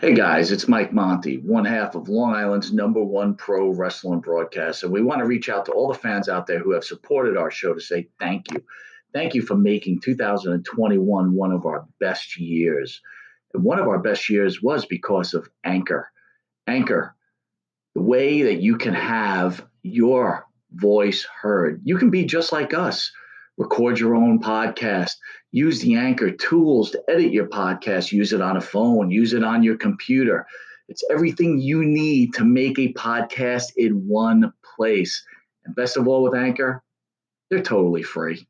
Hey guys, it's Mike Monty, one half of Long Island's number one pro wrestling broadcast. And we want to reach out to all the fans out there who have supported our show to say thank you. Thank you for making 2021 one of our best years. And one of our best years was because of Anchor. Anchor, the way that you can have your voice heard. You can be just like us. Record your own podcast. Use the Anchor tools to edit your podcast. Use it on a phone. Use it on your computer. It's everything you need to make a podcast in one place. And best of all with Anchor, they're totally free.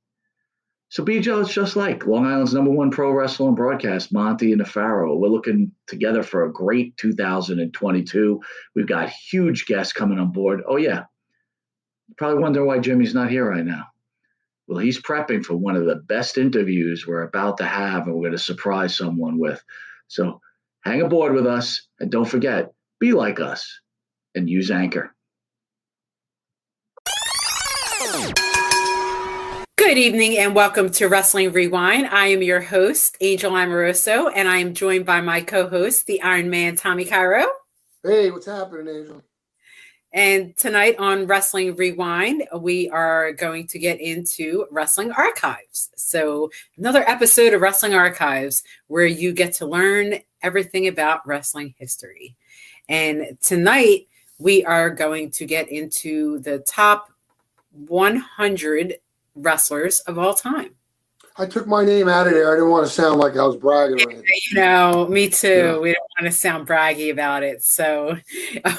So be just like Long Island's number one pro wrestling broadcast, Monty and the Pharaoh. We're looking together for a great 2022. We've got huge guests coming on board. Oh, yeah. You're probably wondering why Jimmy's not here right now. Well, he's prepping for one of the best interviews we're about to have, and we're going to surprise someone with. So hang aboard with us, and don't forget, be like us and use Anchor. Good evening and welcome to Wrestling Rewind. I am your host, Angel Amoroso, and I am joined by my co-host, the Iron Man, Tommy Cairo. Hey, what's happening, Angel? And tonight on Wrestling Rewind, we are going to get into Wrestling Archives. So another episode of Wrestling Archives where you get to learn everything about wrestling history. And tonight we are going to get into the top 100 wrestlers of all time. I took my name out of there. I didn't want to sound like I was bragging or anything. You know, me too. Yeah. We don't want to sound braggy about it. So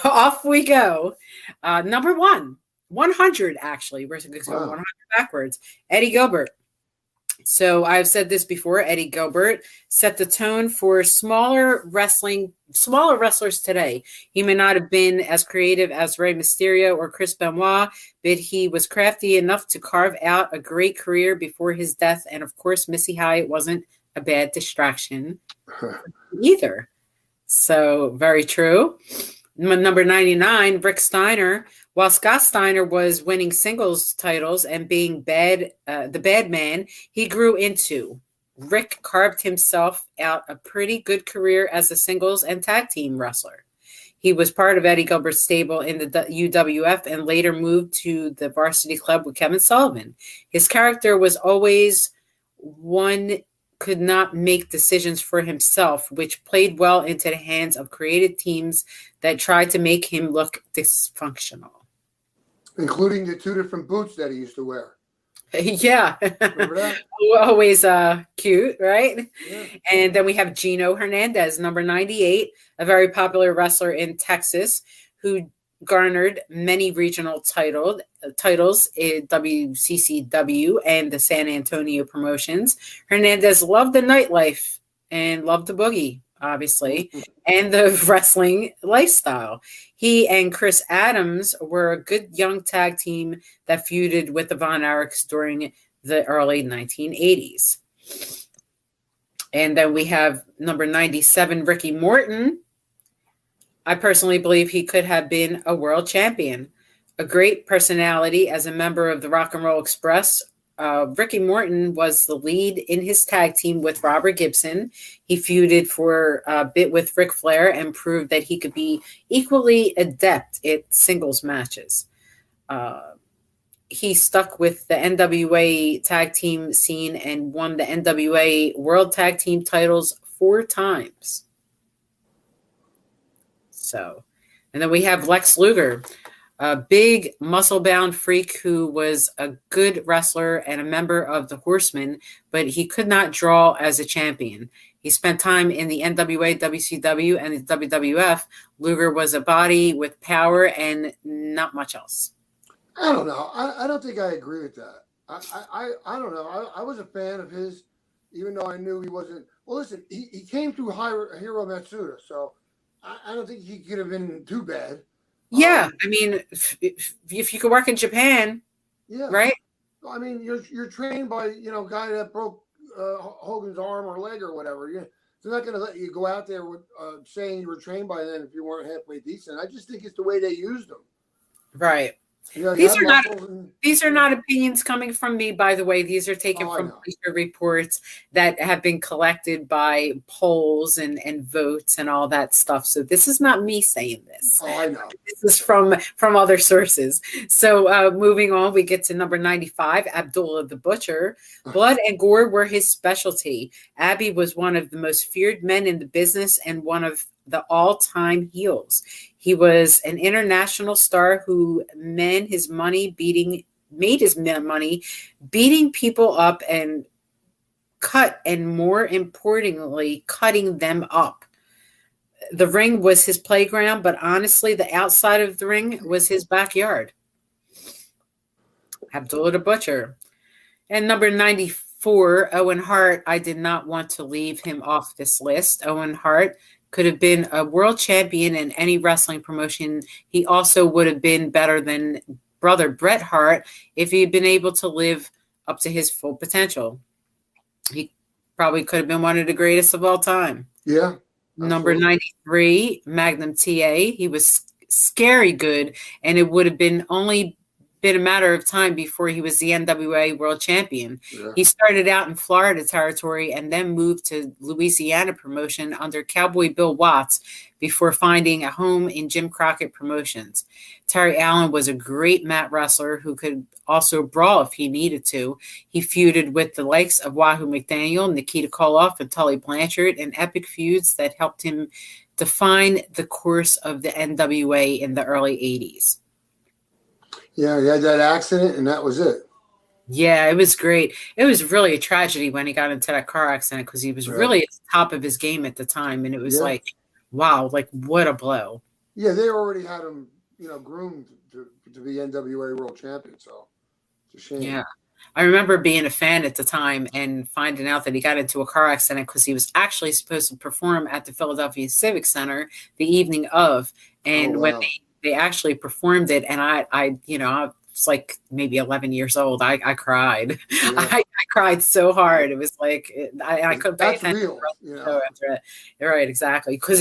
off we go. Number 100 actually. We're going to go 100 backwards. Eddie Gilbert. So I've said this before. Eddie Gilbert set the tone for smaller wrestlers today. He may not have been as creative as Rey Mysterio or Chris Benoit, but he was crafty enough to carve out a great career before his death. And of course, Missy Hyatt wasn't a bad distraction either. So very true. Number 99, Rick Steiner. While Scott Steiner was winning singles titles and being the bad man, he grew into. Rick carved himself out a pretty good career as a singles and tag team wrestler. He was part of Eddie Gilbert's stable in the UWF and later moved to the Varsity Club with Kevin Sullivan. His character was always one could not make decisions for himself, which played well into the hands of creative teams that tried to make him look dysfunctional. Including the two different boots that he used to wear. Yeah. Remember that? Always cute, right? Yeah. And then we have Gino Hernandez, number 98, a very popular wrestler in Texas who garnered many regional titles in WCCW and the San Antonio promotions. Hernandez loved the nightlife and loved the boogie, obviously, and the wrestling lifestyle. He and Chris Adams were a good young tag team that feuded with the Von Erichs during the early 1980s. And then we have number 97, Ricky Morton. I personally believe he could have been a world champion. A great personality as a member of the Rock and Roll Express. Ricky Morton was the lead in his tag team with Robert Gibson. He feuded for a bit with Ric Flair and proved that he could be equally adept at singles matches. He stuck with the NWA tag team scene and won the NWA World Tag Team titles 4 times. So, and then we have Lex Luger, a big muscle-bound freak who was a good wrestler and a member of the Horsemen, but he could not draw as a champion. He spent time in the NWA, WCW, and the WWF. Luger was a body with power and not much else. I don't know. I don't think I agree with that. I don't know. I was a fan of his, even though I knew he wasn't. Well, listen, he came through Hiro Matsuda, so I don't think he could have been too bad. Yeah, I mean, if you could work in Japan, yeah, right? I mean, you're trained by a guy that broke Hogan's arm or leg or whatever. They're not going to let you go out there with saying you were trained by them if you weren't halfway decent. I just think it's the way they used them. Right. These are not opinions coming from me, by the way. These are taken from Bleacher Reports that have been collected by polls and votes and all that stuff. So this is not me saying this. Oh, I know. This is from other sources. So moving on, we get to number 95, Abdullah the Butcher. Blood and gore were his specialty. Abby was one of the most feared men in the business and one of the all-time heels. He was an international star who made his money beating people up and more importantly, cutting them up. The ring was his playground, but honestly, the outside of the ring was his backyard. Abdullah the Butcher. And number 94, Owen Hart. I did not want to leave him off this list. Owen Hart could have been a world champion in any wrestling promotion. He also would have been better than brother Bret Hart if he had been able to live up to his full potential. He probably could have been one of the greatest of all time. Yeah. Absolutely. Number 93, Magnum TA. He was scary good, and it would have been only been a matter of time before he was the NWA world champion. Yeah. He started out in Florida territory and then moved to Louisiana promotion under Cowboy Bill Watts before finding a home in Jim Crockett Promotions. Terry Allen was a great mat wrestler who could also brawl if he needed to. He feuded with the likes of Wahoo McDaniel, Nikita Koloff, and Tully Blanchard in epic feuds that helped him define the course of the NWA in the early 80s. Yeah, he had that accident, and that was it. Yeah, it was great. It was really a tragedy when he got into that car accident because he was really at the top of his game at the time, and it was like, wow, like what a blow. Yeah, they already had him, groomed to be NWA World Champion, so it's a shame. Yeah, I remember being a fan at the time and finding out that he got into a car accident because he was actually supposed to perform at the Philadelphia Civic Center the evening of, and when they actually performed it, and I was like maybe 11 years old. I cried. Yeah. I cried so hard. It was like I couldn't pay attention. Real, right, exactly, because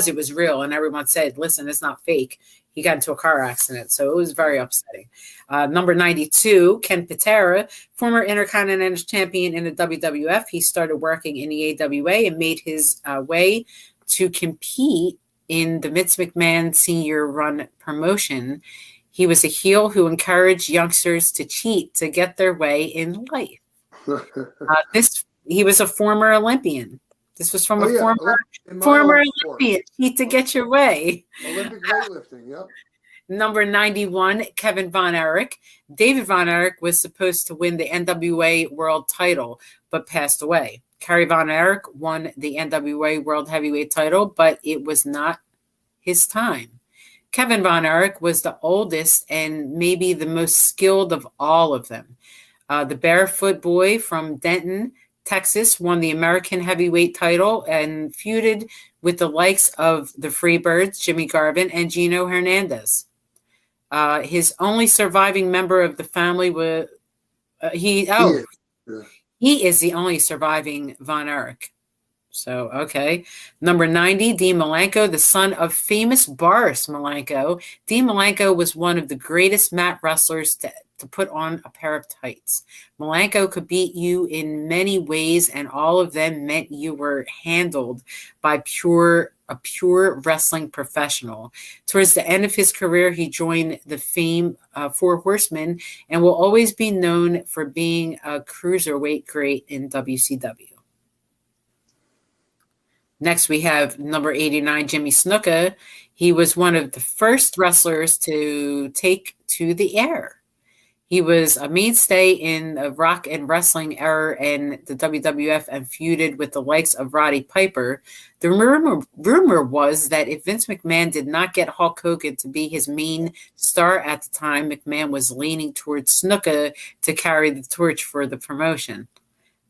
it was real, and everyone said, "Listen, it's not fake." He got into a car accident, so it was very upsetting. Number 92, Ken Patera, former Intercontinental Champion in the WWF. He started working in the AWA and made his way to compete in the Vince McMahon senior run promotion. He was a heel who encouraged youngsters to cheat to get their way in life. He was a former Olympian. This was from former Olympian. Cheat to get your way. Olympic weightlifting, yep. Number 91, Kevin Von Erich. David Von Erich was supposed to win the NWA World title, but passed away. Kerry Von Erich won the NWA World Heavyweight title, but it was not his time. Kevin Von Erich was the oldest and maybe the most skilled of all of them. The Barefoot Boy from Denton, Texas, won the American Heavyweight title and feuded with the likes of the Freebirds, Jimmy Garvin, and Gino Hernandez. His only surviving member of the family was he is the only surviving Von Erich. So, okay. Number 90, Dean Malenko, the son of famous Boris Malenko. Dean Malenko was one of the greatest mat wrestlers to put on a pair of tights. Malenko could beat you in many ways, and all of them meant you were handled by a pure wrestling professional. Towards the end of his career, he joined the famed Four Horsemen and will always be known for being a cruiserweight great in WCW. Next, we have number 89, Jimmy Snuka. He was one of the first wrestlers to take to the air. He was a mainstay in the rock and wrestling era in the WWF and feuded with the likes of Roddy Piper. The rumor was that if Vince McMahon did not get Hulk Hogan to be his main star at the time, McMahon was leaning towards Snuka to carry the torch for the promotion.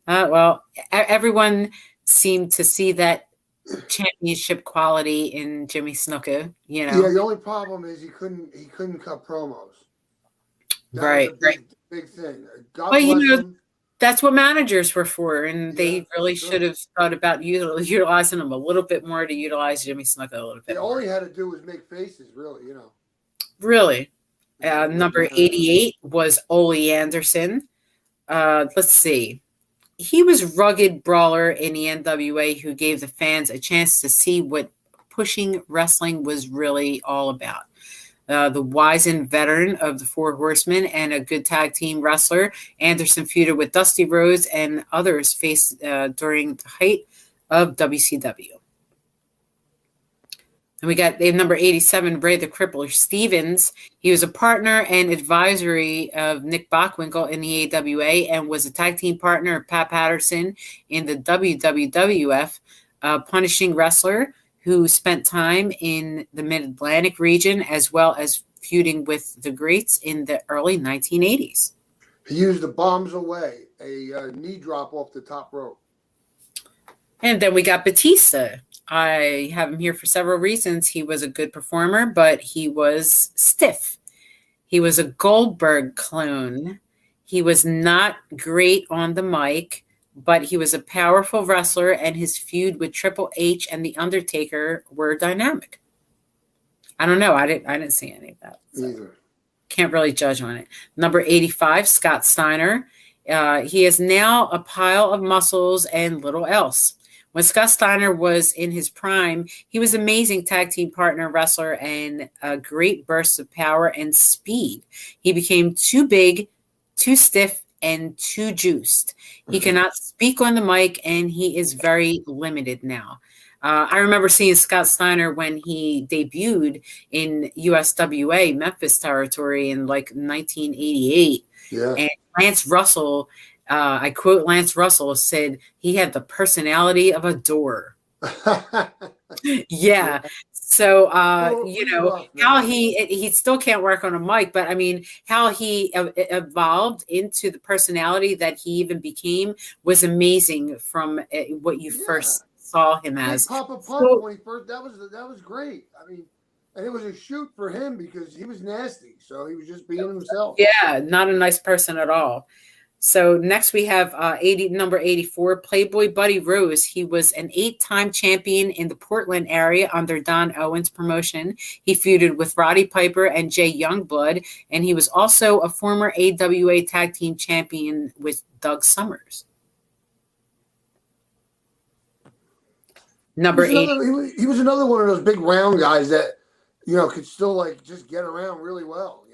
Everyone seemed to see that championship quality in Jimmy Snuka, Yeah, the only problem is he couldn't cut promos. Right. Big thing. But that's what managers were for, and they really should have thought about utilizing them a little bit more to utilize Jimmy Snuka a little bit. All he had to do was make faces, really, Really. Number 88 was Ole Anderson. Let's see. He was rugged brawler in the NWA who gave the fans a chance to see what pushing wrestling was really all about. The wizened veteran of the Four Horsemen and a good tag team wrestler, Anderson feuded with Dusty Rhodes and others faced during the height of WCW. And we got number 87, Ray the Crippler Stevens. He was a partner and advisory of Nick Bockwinkel in the AWA and was a tag team partner of Pat Patterson in the WWF, punishing wrestler who spent time in the Mid-Atlantic region as well as feuding with the greats in the early 1980s. He used the Bombs Away, a knee drop off the top rope. And then we got Batista. I have him here for several reasons. He was a good performer, but he was stiff. He was a Goldberg clone. He was not great on the mic, but he was a powerful wrestler, and his feud with Triple H and The Undertaker were dynamic. I don't know. I didn't see any of that. So Either. Can't really judge on it. Number 85, Scott Steiner. He is now a pile of muscles and little else. When Scott Steiner was in his prime, he was an amazing tag team partner, wrestler, and a great burst of power and speed. He became too big, too stiff, and too juiced. He cannot speak on the mic, and he is very limited now. I remember seeing Scott Steiner when he debuted in USWA, Memphis territory, in like 1988. Yeah. And Lance Russell, I quote Lance Russell, said he had the personality of a door. Yeah. So, how he still can't work on a mic, but I mean, how he evolved into the personality that he even became was amazing from what you first saw him as. Papa Pump when he first, that was great. I mean, and it was a shoot for him because he was nasty. So he was just being himself. Yeah, not a nice person at all. So next we have number 84, Playboy Buddy Rose. He was an 8-time champion in the Portland area under Don Owens' promotion. He feuded with Roddy Piper and Jay Youngblood, and he was also a former AWA tag team champion with Doug Summers. Number 80. He was another one of those big round guys that, could still like just get around really well.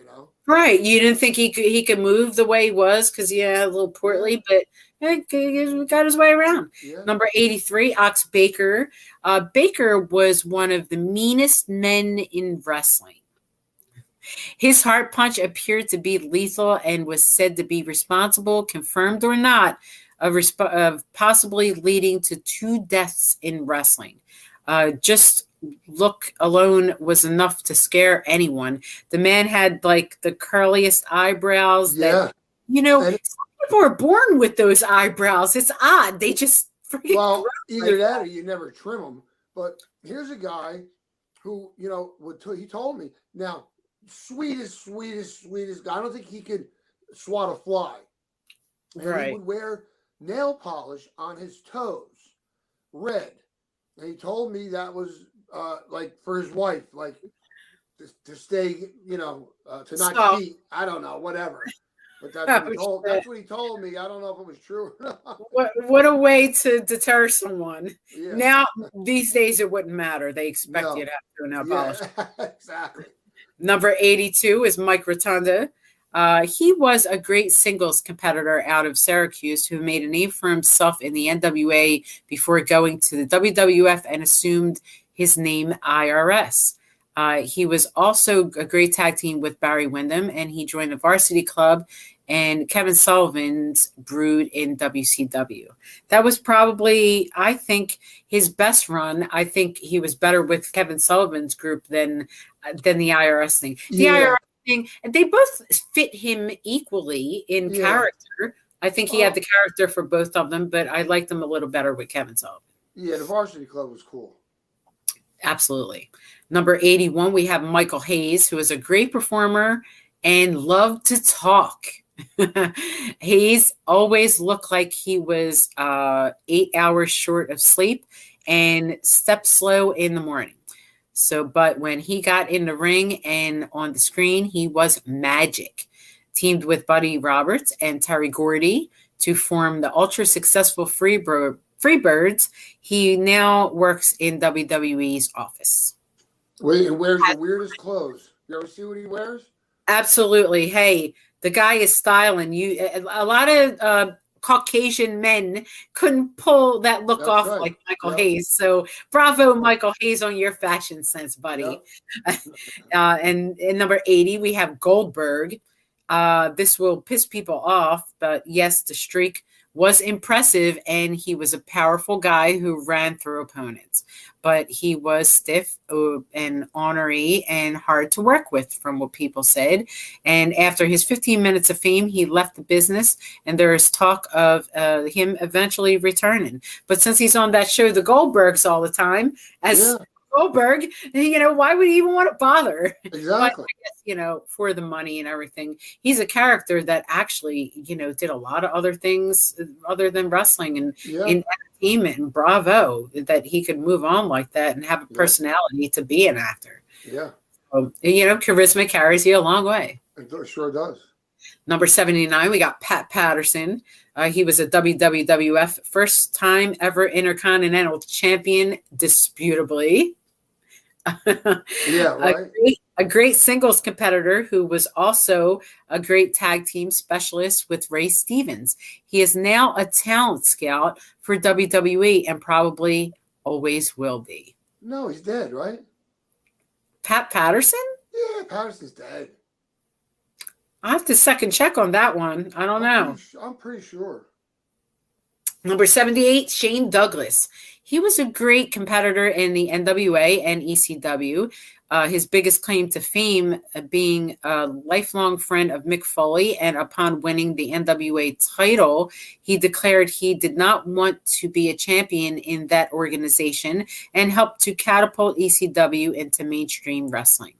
Right. You didn't think he could move the way he was because he had a little portly, but he got his way around. Yeah. Number 83, Ox Baker. Baker was one of the meanest men in wrestling. His heart punch appeared to be lethal and was said to be responsible, confirmed or not, of possibly leading to 2 deaths in wrestling. Just look alone was enough to scare anyone. The man had like the curliest eyebrows that, some people are born with those eyebrows. It's odd. They just freaking either that or you never trim them. But here's a guy who, he told me now, sweetest guy. I don't think he could swat a fly. And he would wear nail polish on his toes, red. And he told me that was like for his wife, like to stay, to not cheat. I don't know, whatever. But that's what he told me. I don't know if it was true or not. What a way to deter someone. Yeah. Now, these days, it wouldn't matter. They expect you to have to nail polish. Exactly. Number 82 is Mike Rotunda. He was a great singles competitor out of Syracuse who made a name for himself in the NWA before going to the WWF and assumed his name IRS. He was also a great tag team with Barry Windham, and he joined the Varsity Club and Kevin Sullivan's Brood in WCW. That was probably, I think, his best run. I think he was better with Kevin Sullivan's group than the IRS thing. The IRS thing, and they both fit him equally in character. I think he had the character for both of them, but I liked them a little better with Kevin Sullivan. Yeah, the Varsity Club was cool. Absolutely. Number 81, we have Michael Hayes, who is a great performer and loved to talk. Hayes always looked like he was 8 hours short of sleep and stepped slow in the morning. So, but when he got in the ring and on the screen, he was magic. Teamed with Buddy Roberts and Terry Gordy to form the ultra successful Freebirds, he now works in WWE's office. Wait, and wears the weirdest clothes. You ever see what he wears? Absolutely. Hey, the guy is styling. A lot of Caucasian men couldn't pull that look off like Michael Hayes. So bravo, Michael Hayes, on your fashion sense, buddy. And in number 80, we have Goldberg. This will piss people off, but yes, the streak was impressive, and he was a powerful guy who ran through opponents. But he was stiff and ornery and hard to work with, from what people said. And after his 15 minutes of fame, he left the business, and there is talk of him eventually returning. But since he's on that show, The Goldbergs, all the time, as Goldberg, why would he even want to bother? Exactly. But I guess, for the money and everything. He's a character that actually, did a lot of other things other than wrestling and in entertainment, and bravo that he could move on like that and have a personality to be an actor. Yeah. Charisma carries you a long way. It sure does. Number 79, we got Pat Patterson. He was a WWF first time ever Intercontinental Champion, disputably. Yeah, right. A great singles competitor who was also a great tag team specialist with Ray Stevens. He is now a talent scout for WWE and probably always will be. No, he's dead, right? Pat Patterson? Yeah, Patterson's dead. I have to second check on that one. I don't know. I'm pretty sure. Number 78, Shane Douglas. He was a great competitor in the NWA and ECW. His biggest claim to fame being a lifelong friend of Mick Foley, and upon winning the NWA title, he declared he did not want to be a champion in that organization and helped to catapult ECW into mainstream wrestling.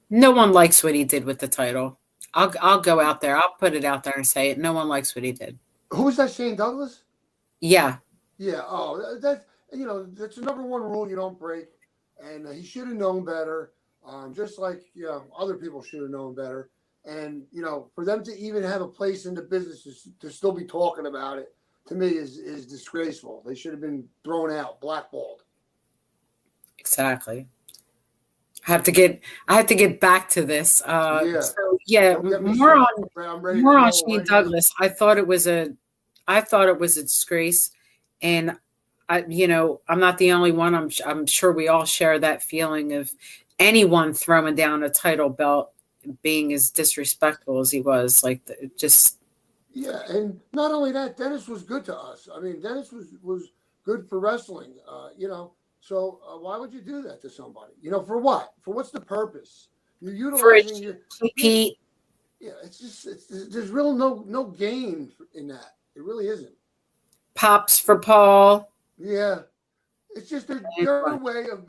No one likes what he did with the title. I'll go out there. I'll put it out there and say it. No one likes what he did. Who was that, Shane Douglas? Yeah. Yeah. Oh, that's the number one rule you don't break. And he should have known better. Just like other people should have known better. And for them to even have a place in the business to still be talking about it, to me is disgraceful. They should have been thrown out, blackballed. Exactly. I have to get back to this. More on Shane Douglas. I thought it was a disgrace, and I'm not the only one. I'm sure we all share that feeling of anyone throwing down a title belt being as disrespectful as he was. Yeah, and not only that, Dennis was good to us. I mean, Dennis was good for wrestling. So why would you do that to somebody? For what? For what's the purpose? You're utilizing your Pete. Yeah, there's real no gain in that. It really isn't. Pops for Paul. Yeah, it's just their way of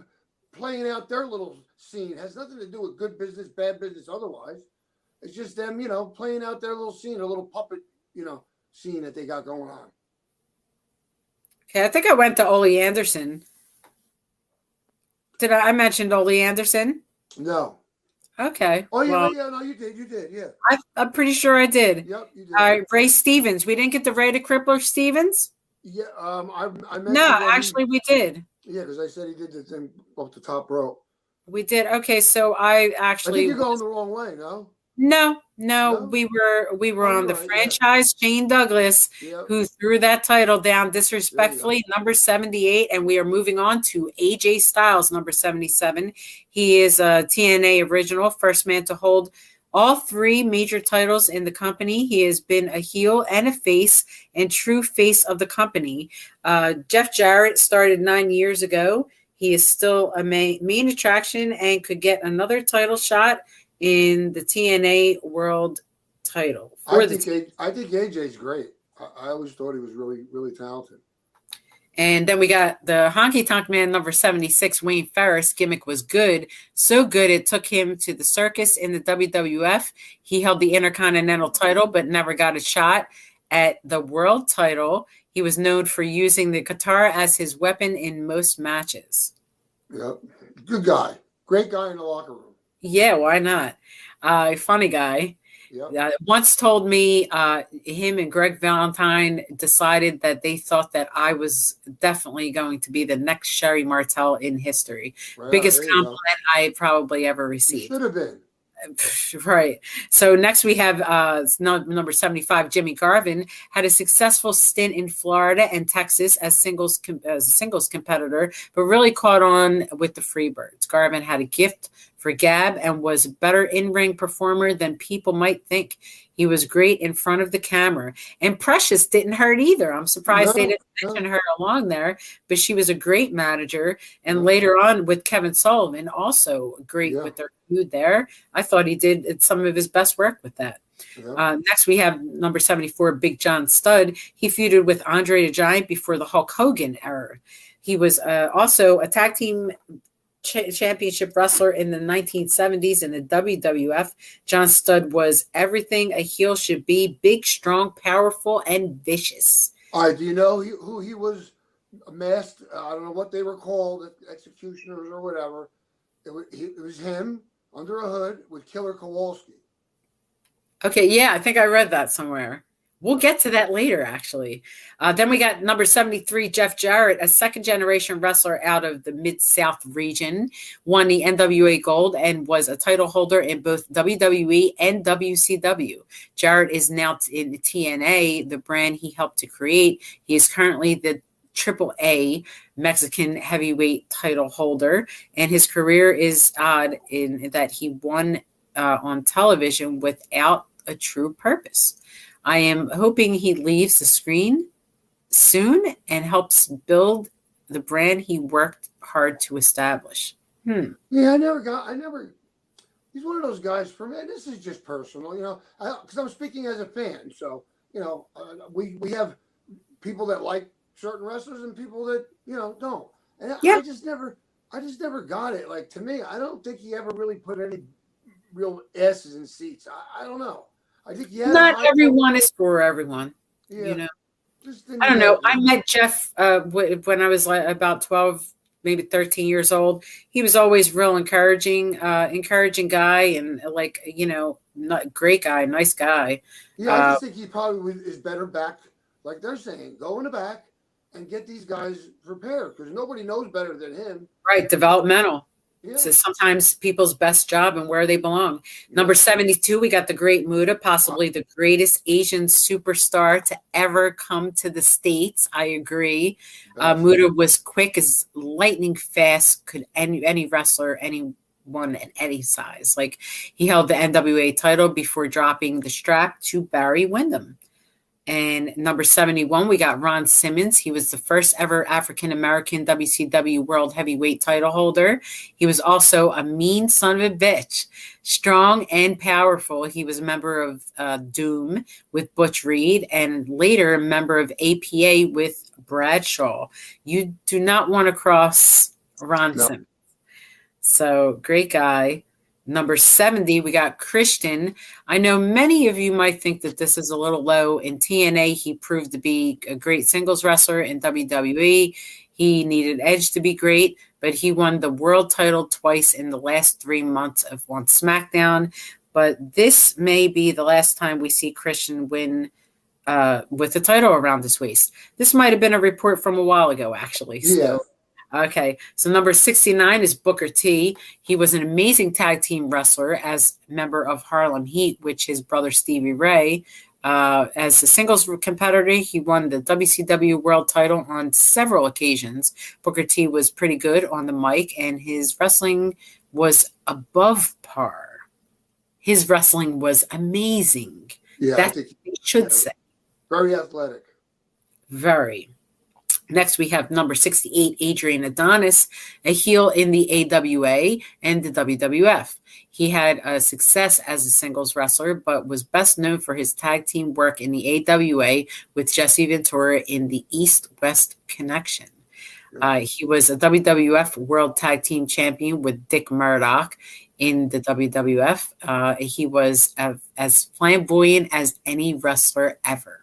playing out their little scene. It has nothing to do with good business, bad business, otherwise. It's just them, playing out their little scene, a little puppet, scene that they got going on. Okay, I think I went to Ole Anderson. Did I mentioned Ole Anderson? No. Okay. Oh, yeah, no, you did, yeah. I'm pretty sure I did. Yep, you did. Ray Stevens. We didn't get the Ray the Crippler Stevens? Yeah, I mentioned No, actually we did. Yeah, because I said he did the thing off the top rope. We did. Okay, so I think you're going the wrong way, no? No, we were on the franchise Shane Douglas, who threw that title down disrespectfully, number 78, and we are moving on to AJ Styles, number 77. He is a TNA original, first man to hold all three major titles in the company. He has been a heel and a face, and true face of the company. Jeff Jarrett started 9 years ago. He is still a main attraction and could get another title shot in the TNA World title. I think AJ's great. I always thought he was really, really talented. And then we got the Honky Tonk Man, number 76, Wayne Ferris. Gimmick was good. So good, it took him to the circus in the WWF. He held the Intercontinental title, but never got a shot. at the world title. He was known for using the guitar as his weapon in most matches. Yep. Good guy. Great guy in the locker room. Yeah, why not? Funny guy. Yep. Once told me him and Greg Valentine decided that they thought that I was definitely going to be the next Sherry Martel in history. Wow, Biggest compliment I probably ever You received. should have been. Right. So next we have number 75, Jimmy Garvin, had a successful stint in Florida and Texas as a singles competitor, but really caught on with the Freebirds. Garvin had a gift for gab and was a better in-ring performer than people might think. He was great in front of the camera. And Precious didn't hurt either. I'm surprised they didn't mention her along there, but she was a great manager. And later on with Kevin Sullivan, also great with their feud there. I thought he did some of his best work with that. Next, we have number 74, Big John Studd. He feuded with Andre the Giant before the Hulk Hogan era. He was also a tag team championship wrestler in the 1970s in the WWF. John Studd was everything a heel should be: big, strong, powerful, and vicious. All right, do you know who he was masked? I don't know what they were called, executioners or whatever. It was him under a hood with Killer Kowalski. Okay, yeah, I think I read that somewhere. We'll get to that later, actually. Then we got number 73, Jeff Jarrett, a second-generation wrestler out of the Mid-South region, won the NWA Gold and was a title holder in both WWE and WCW. Jarrett is now in TNA, the brand he helped to create. He is currently the AAA Mexican heavyweight title holder, and his career is odd in that he won on television without a true purpose. I am hoping he leaves the screen soon and helps build the brand he worked hard to establish. Yeah, he's one of those guys for me. This is just personal, because I'm speaking as a fan. So, we have people that like certain wrestlers and people that, don't. And I just never got it. Like, to me, I don't think he ever really put any real asses in seats. I don't know. I think not everyone is for everyone. Yeah, I don't know. I met Jeff when I was like about 12, maybe 13 years old. He was always real encouraging guy, and not great guy, nice guy. Yeah, I just think he probably is better back, like they're saying, go in the back and get these guys prepared, because nobody knows better than him. Right, developmental. Yeah. So sometimes people's best job and where they belong. Number 72, we got the Great Muta, possibly the greatest Asian superstar to ever come to the States. I agree. Muta was quick as lightning fast, could any wrestler, anyone at any size. Like, he held the NWA title before dropping the strap to Barry Windham. And number 71, we got Ron Simmons. He was the first ever African-American WCW World Heavyweight title holder. He was also a mean son of a bitch, strong and powerful. He was a member of Doom with Butch Reed, and later a member of APA with Bradshaw. You do not want to cross Ron Simmons. So, great guy. Number 70, we got Christian. I know many of you might think that this is a little low. In TNA, he proved to be a great singles wrestler. In WWE, he needed Edge to be great, but he won the world title twice in the last 3 months on SmackDown. But this may be the last time we see Christian win with the title around his waist. This might have been a report from a while ago, actually. So. Okay, so number 69 is Booker T. He was an amazing tag team wrestler as a member of Harlem Heat, which his brother Stevie Ray. As a singles competitor, he won the WCW world title on several occasions. Booker T was pretty good on the mic, and his wrestling was above par. His wrestling was amazing. Yeah, that's what you should say. Very athletic. Very. Next, we have number 68, Adrian Adonis, a heel in the AWA and the WWF. He had a success as a singles wrestler, but was best known for his tag team work in the AWA with Jesse Ventura in the East-West Connection. He was a WWF World Tag Team Champion with Dick Murdoch in the WWF. He was as flamboyant as any wrestler ever.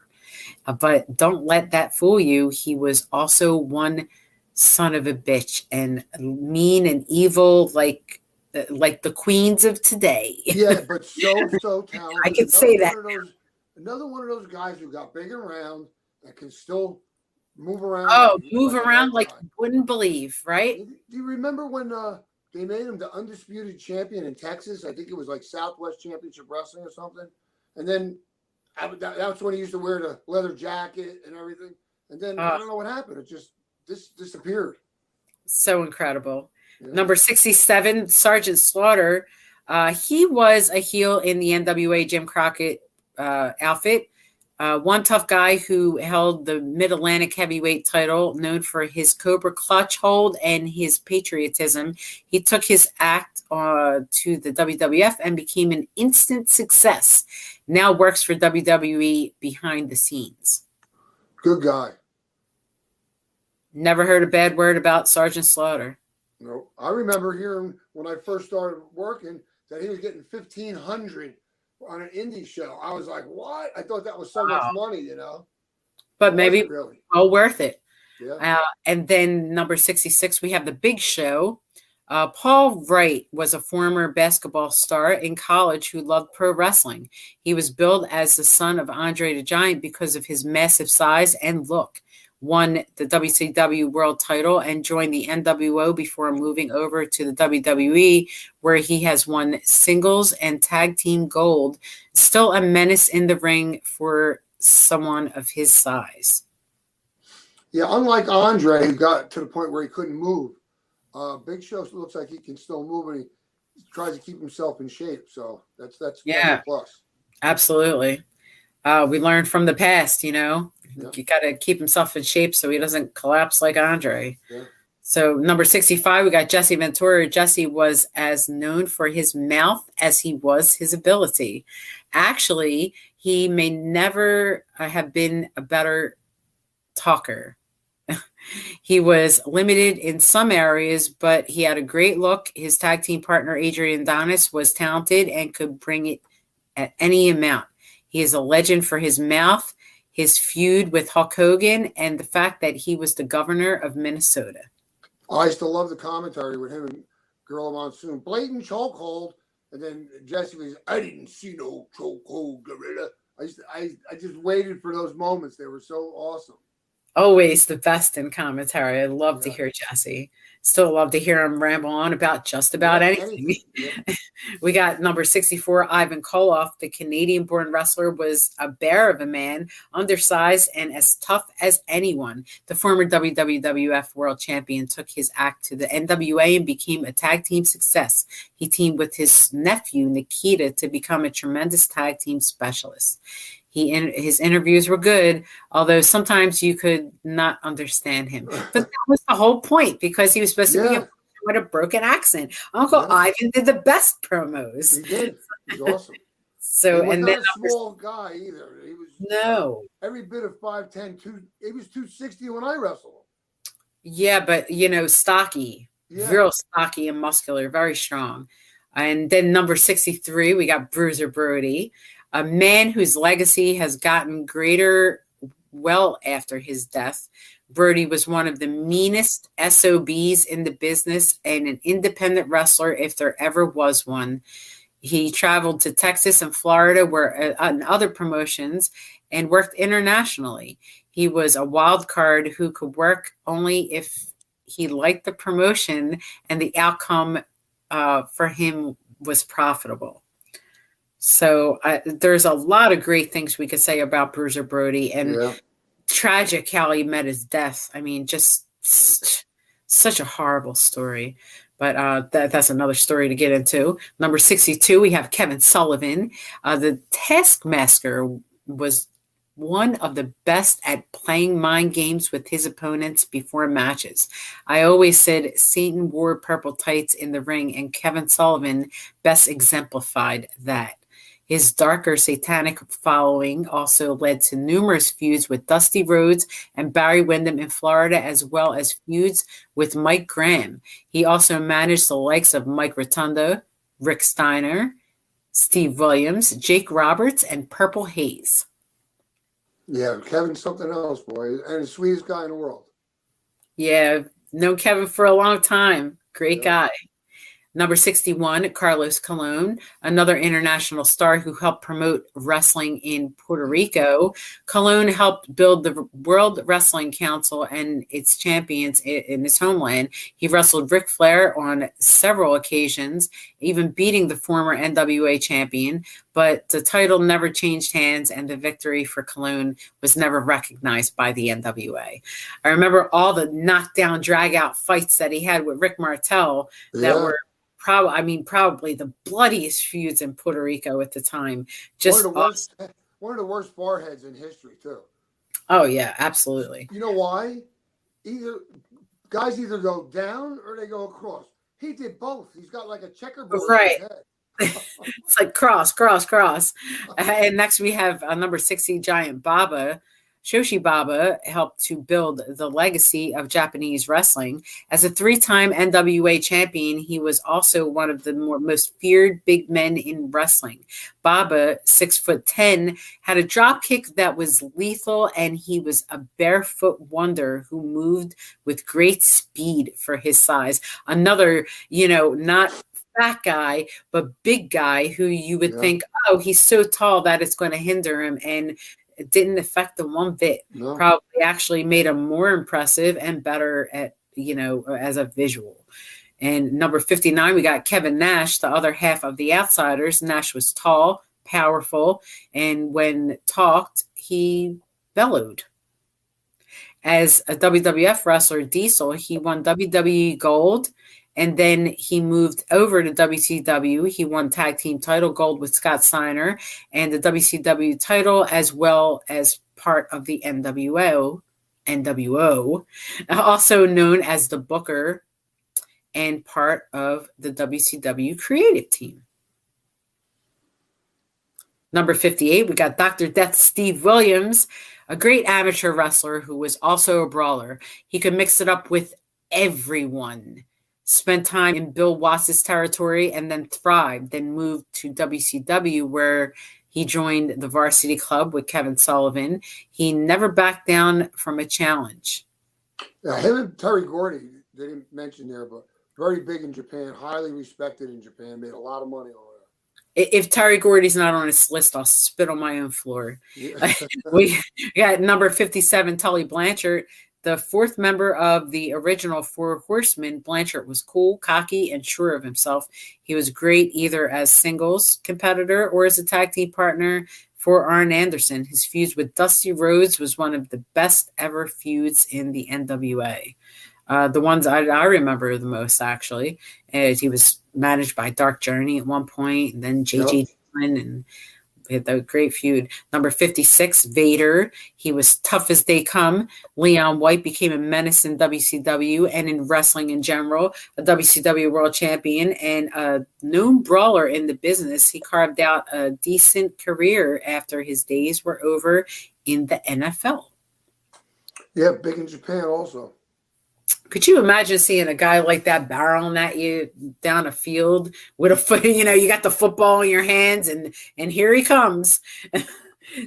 But don't let that fool you. He was also one son of a bitch and mean and evil, like the queens of today. Yeah, but so talented. I can say that. Another one of those guys who got big and round that can still move around. Oh, move around like you wouldn't believe, right? Do you remember when they made him the undisputed champion in Texas? I think it was like Southwest Championship Wrestling or something. And then that's when he used to wear the leather jacket and everything. And then I don't know what happened. It just disappeared. So incredible. Yeah. Number 67, Sergeant Slaughter. He was a heel in the NWA Jim Crockett outfit. One tough guy who held the Mid-Atlantic heavyweight title, known for his Cobra clutch hold and his patriotism. He took his act to the WWF and became an instant success. Now works for WWE behind the scenes. Good guy. Never heard a bad word about Sergeant Slaughter. No, I remember hearing when I first started working that he was getting $1,500 on an indie show. I was like, what? I thought that was so much money, you know. But maybe really well worth it. Yeah. And then number 66, we have The Big Show. Paul Wright was a former basketball star in college who loved pro wrestling. He was billed as the son of Andre the Giant because of his massive size and look. Won the WCW world title and joined the NWO before moving over to the WWE, where he has won singles and tag team gold. Still a menace in the ring for someone of his size. Yeah, unlike Andre, who got to the point where he couldn't move, Big Show looks like he can still move, and he tries to keep himself in shape. So that's a plus. Absolutely. We learned from the past, you know. Yeah. You got to keep himself in shape so he doesn't collapse like Andre. Yeah. So number 65, we got Jesse Ventura. Jesse was as known for his mouth as he was his ability. Actually, he may never have been a better talker. He was limited in some areas, but he had a great look. His tag team partner, Adrian Adonis, was talented and could bring it at any amount. He is a legend for his mouth, his feud with Hulk Hogan, and the fact that he was the governor of Minnesota. I used to love the commentary with him and Gorilla Monsoon. Blatant chokehold, and then Jesse was, I didn't see no chokehold, Gorilla. I just waited for those moments. They were so awesome. Always the best in commentary. I love to hear Jesse. Still love to hear him ramble on about just about anything. Yeah. We got number 64, Ivan Koloff. The Canadian-born wrestler was a bear of a man, undersized and as tough as anyone. The former WWF World Champion took his act to the NWA and became a tag team success. He teamed with his nephew, Nikita, to become a tremendous tag team specialist. His interviews were good, although sometimes you could not understand him. But that was the whole point, because he was supposed to be with a broken accent. Uncle Ivan did the best promos. He did. He's awesome. So, he was and not then a small guy either. He was every bit of 5'10", he was 260 when I wrestled him. Yeah, but stocky, real stocky and muscular, very strong. And then number 63, we got Bruiser Brody. A man whose legacy has gotten greater well after his death. Brody was one of the meanest SOBs in the business and an independent wrestler if there ever was one. He traveled to Texas and Florida and other promotions and worked internationally. He was a wild card who could work only if he liked the promotion and the outcome for him was profitable. So there's a lot of great things we could say about Bruiser Brody, and tragic how he met his death. I mean, just such a horrible story. But that's another story to get into. Number 62, we have Kevin Sullivan. The Taskmaster was one of the best at playing mind games with his opponents before matches. I always said Satan wore purple tights in the ring, and Kevin Sullivan best exemplified that. His darker satanic following also led to numerous feuds with Dusty Rhodes and Barry Windham in Florida, as well as feuds with Mike Graham. He also managed the likes of Mike Rotundo, Rick Steiner, Steve Williams, Jake Roberts, and Purple Haze. Yeah, Kevin's something else, boy, and the sweetest guy in the world. Yeah, known Kevin for a long time. Great Yeah. guy. Number 61, Carlos Colon, another international star who helped promote wrestling in Puerto Rico. Colon helped build the World Wrestling Council and its champions in his homeland. He wrestled Ric Flair on several occasions, even beating the former NWA champion, but the title never changed hands and the victory for Colon was never recognized by the NWA. I remember all the knockdown, drag-out fights that he had with Rick Martel that were probably the bloodiest feuds in Puerto Rico at the time. Just one of the worst foreheads in history, too. Oh yeah, absolutely. You know why? Guys either go down or they go across. He did both. He's got like a checkerboard right. in his head. It's like cross. And next we have number 60, Giant Baba. Shoshi Baba helped to build the legacy of Japanese wrestling. As a 3-time NWA champion, he was also one of the most feared big men in wrestling. Baba, 6'10", had a drop kick that was lethal, and he was a barefoot wonder who moved with great speed for his size. Another, not fat guy, but big guy who you would think, oh, he's so tall that it's going to hinder him. And it didn't affect them one bit. No. Probably actually made him more impressive and better at, as a visual. And number 59, we got Kevin Nash, the other half of the Outsiders. Nash was tall, powerful, and when talked, he bellowed. As a WWF wrestler, Diesel, he won WWE Gold, and then he moved over to WCW. He won tag team title gold with Scott Steiner and the WCW title, as well as part of the NWO, also known as the Booker, and part of the WCW creative team. Number 58, we got Dr. Death Steve Williams, a great amateur wrestler who was also a brawler. He could mix it up with everyone. Spent time in Bill Watts' territory and then thrived, then moved to WCW where he joined the Varsity Club with Kevin Sullivan. He never backed down from a challenge. Yeah, him and Terry Gordy, they didn't mention there, but very big in Japan, highly respected in Japan, made a lot of money on it. If Terry Gordy's not on this list, I'll spit on my own floor. Yeah. We got number 57, Tully Blanchard. The 4th member of the original 4 Horsemen, Blanchard was cool, cocky, and sure of himself. He was great either as singles competitor or as a tag team partner for Arn Anderson. His feuds with Dusty Rhodes was one of the best ever feuds in the NWA. The ones I remember the most, actually, is he was managed by Dark Journey at one point, and then J.J. Dillon, and the great feud. Number 56, Vader. He was tough as they come. Leon White became a menace in WCW and in wrestling in general. A WCW world champion and a known brawler in the business. He carved out a decent career after his days were over in the NFL. Yeah, big in Japan also. Could you imagine seeing a guy like that barreling at you down a field with a foot? You got the football in your hands, and here he comes. He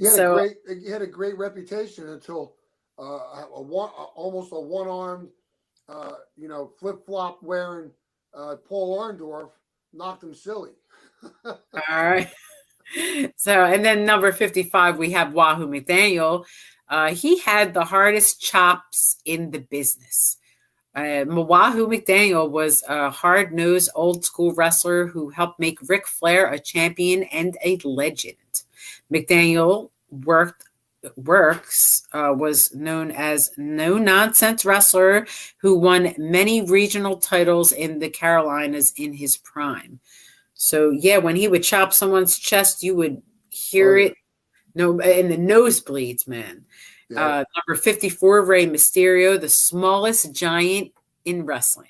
had a great reputation until almost a one-armed, flip-flop wearing Paul Orndorff knocked him silly. All right. So, and then number 55, we have Wahoo McDaniel. He had the hardest chops in the business. Wahoo McDaniel was a hard-nosed, old-school wrestler who helped make Ric Flair a champion and a legend. McDaniel was known as no-nonsense wrestler who won many regional titles in the Carolinas in his prime. So, yeah, when he would chop someone's chest, you would hear it in the nosebleeds, man. Yeah. Number 54, Rey Mysterio, the smallest giant in wrestling.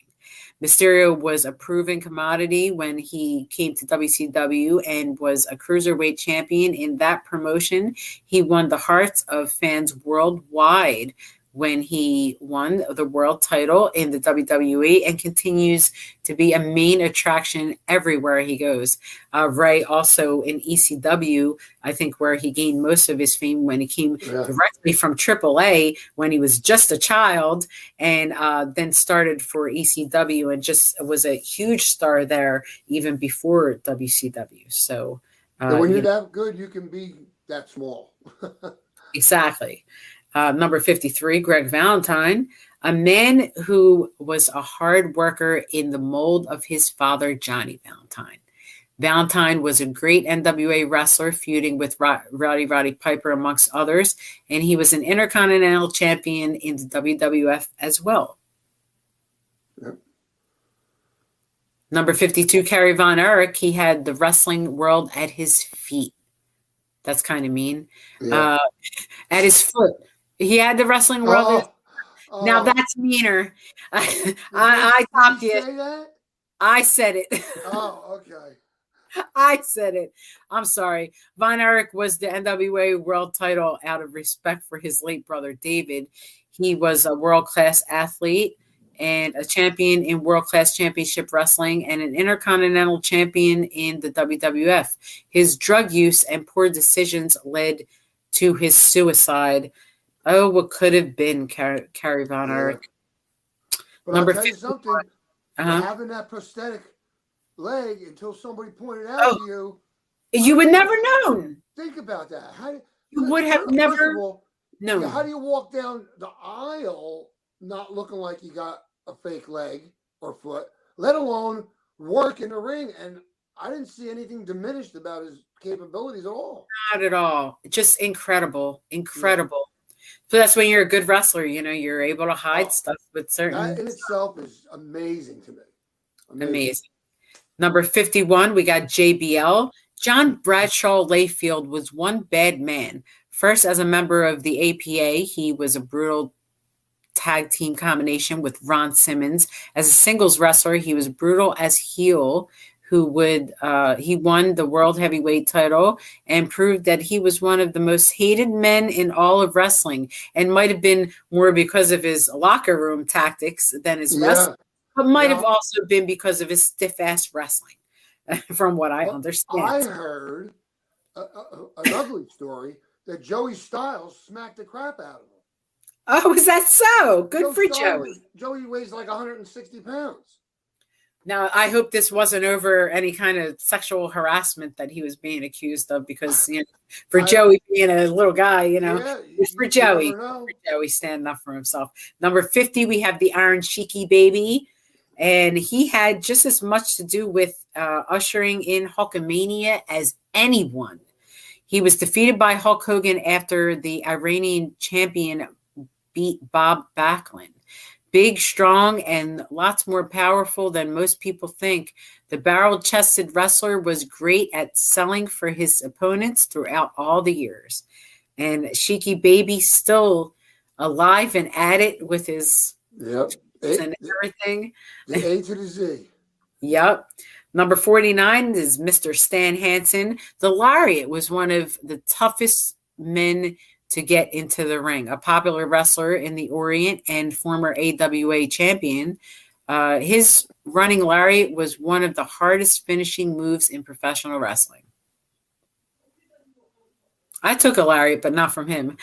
Mysterio was a proven commodity when he came to WCW and was a cruiserweight champion in that promotion. He won the hearts of fans worldwide when he won the world title in the WWE and continues to be a main attraction everywhere he goes. Ray also in ECW, I think, where he gained most of his fame when he came directly from AAA when he was just a child, and then started for ECW and just was a huge star there even before WCW. So when you're that good, you can be that small. Exactly. Number 53, Greg Valentine, a man who was a hard worker in the mold of his father, Johnny Valentine. Valentine was a great NWA wrestler, feuding with Roddy Piper, amongst others, and he was an Intercontinental Champion in the WWF as well. Yep. Number 52, Kerry Von Erich, he had the wrestling world at his feet. That's kind of mean. Yeah. At his foot. He had the wrestling world. Now that's meaner. I topped you. Say that? I said it. Oh, okay. I said it. I'm sorry. Von Erich was the NWA world title out of respect for his late brother, David. He was a world-class athlete and a champion in world-class championship wrestling and an intercontinental champion in the WWF. His drug use and poor decisions led to his suicide. Oh, what could have been Kerry Von Erich. But Number I'll tell you 51. something, having that prosthetic leg until somebody pointed out to you. You would never known. Think about that. You would have never known. How do you walk down the aisle not looking like you got a fake leg or foot, let alone work in the ring? And I didn't see anything diminished about his capabilities at all. Not at all. Just incredible. Incredible. Yeah. So that's when you're a good wrestler, you're able to hide stuff with certain. That in itself is amazing to me. Amazing. Number 51, we got JBL. John Bradshaw Layfield was one bad man. First, as a member of the APA, he was a brutal tag team combination with Ron Simmons. As a singles wrestler, he was brutal as heel, he won the world heavyweight title and proved that he was one of the most hated men in all of wrestling, and might have been more because of his locker room tactics than his wrestling, but might have also been because of his stiff-ass wrestling, from what I understand. I heard an ugly story that Joey Styles smacked the crap out of him. Oh, is that so? Good for Joey. Joey weighs like 160 pounds. Now, I hope this wasn't over any kind of sexual harassment that he was being accused of, because for Joey being a little guy, it's for Joey. For Joey standing up for himself. Number 50, we have the Iron Sheik baby, and he had just as much to do with ushering in Hulkamania as anyone. He was defeated by Hulk Hogan after the Iranian champion beat Bob Backlund. Big, strong, and lots more powerful than most people think. The barrel-chested wrestler was great at selling for his opponents throughout all the years. And Sheiky Baby still alive and at it with his and everything. The A to the Z. Yep. Number 49 is Mr. Stan Hansen. The Lariat was one of the toughest men to get into the ring. A popular wrestler in the Orient and former AWA champion. His running lariat was one of the hardest finishing moves in professional wrestling. I took a lariat, but not from him.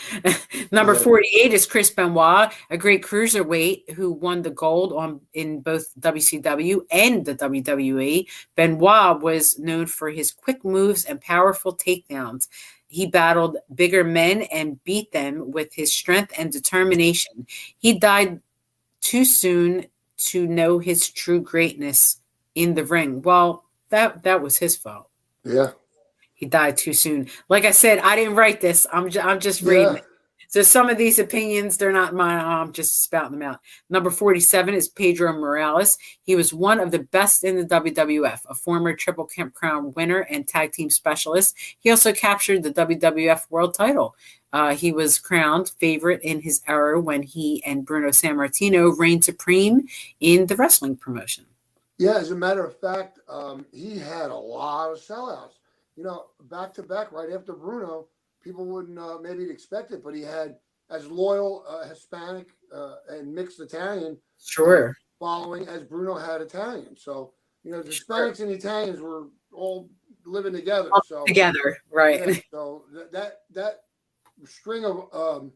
Number 48 is Chris Benoit, a great cruiserweight who won the gold in both WCW and the WWE. Benoit was known for his quick moves and powerful takedowns. He battled bigger men and beat them with his strength and determination. He died too soon to know his true greatness in the ring. Well, that was his fault. Yeah. He died too soon. Like I said, I didn't write this. I'm just reading it. So some of these opinions, they're not mine. I'm just spouting them out. Number 47 is Pedro Morales. He was one of the best in the WWF, a former Triple Crown winner and tag team specialist. He also captured the WWF world title. He was crowned favorite in his era when he and Bruno Sammartino reigned supreme in the wrestling promotion. Yeah, as a matter of fact, he had a lot of sellouts. Back to back right after Bruno. People wouldn't maybe expect it, but he had as loyal Hispanic and mixed Italian Sure. following as Bruno had Italian. So, the Sure. Hispanics and the Italians were all living together. All So together, right? yeah, so that string of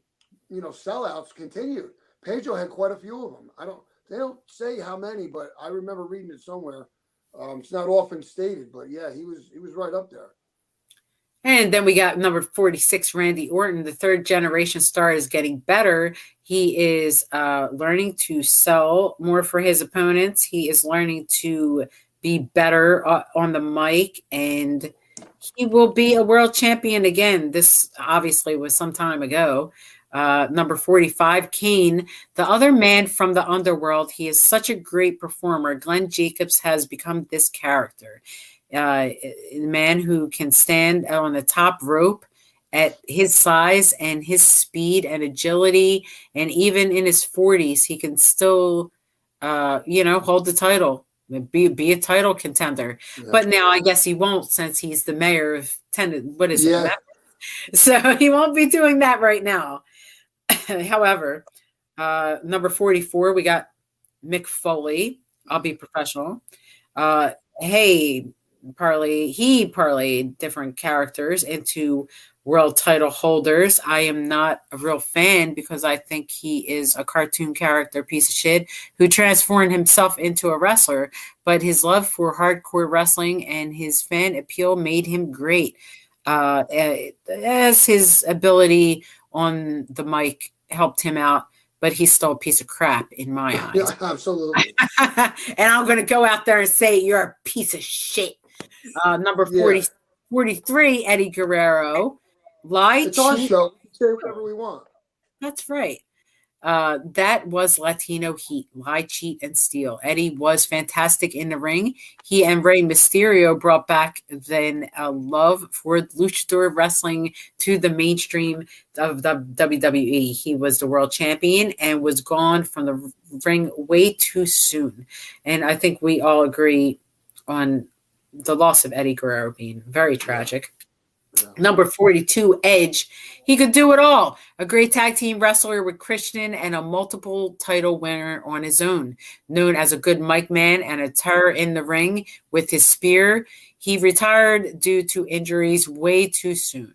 sellouts continued. Pedro had quite a few of them. They don't say how many, but I remember reading it somewhere. It's not often stated, but yeah, he was right up there. And then we got number 46, Randy Orton. The third generation star is getting better. He is learning to sell more for his opponents. He is learning to be better on the mic, and he will be a world champion again. This obviously was some time ago. Number 45, Kane, the other man from the underworld. He is such a great performer. Glenn Jacobs has become this character. A man who can stand on the top rope at his size and his speed and agility. And even in his 40s, he can still, hold the title, be a title contender. Yeah. But now I guess he won't, since he's the mayor of what is it? So he won't be doing that right now. However, number 44, we got Mick Foley. I'll be professional. He parlayed different characters into world title holders. I am not a real fan because I think he is a cartoon character piece of shit who transformed himself into a wrestler, but his love for hardcore wrestling and his fan appeal made him great. As his ability on the mic helped him out, but he's still a piece of crap in my eyes. Yeah, absolutely. And I'm going to go out there and say you're a piece of shit. Number 43, Eddie Guerrero. It's our show. We say whatever we want. That's right. That was Latino heat. Lie, cheat, and steal. Eddie was fantastic in the ring. He and Rey Mysterio brought back then a love for luchador wrestling to the mainstream of the WWE. He was the world champion and was gone from the ring way too soon. And I think we all agree on the loss of Eddie Guerrero being very tragic. Yeah. Number 42, Edge. He could do it all. A great tag team wrestler with Christian and a multiple title winner on his own. Known as a good mic man and a terror in the ring with his spear. He retired due to injuries way too soon.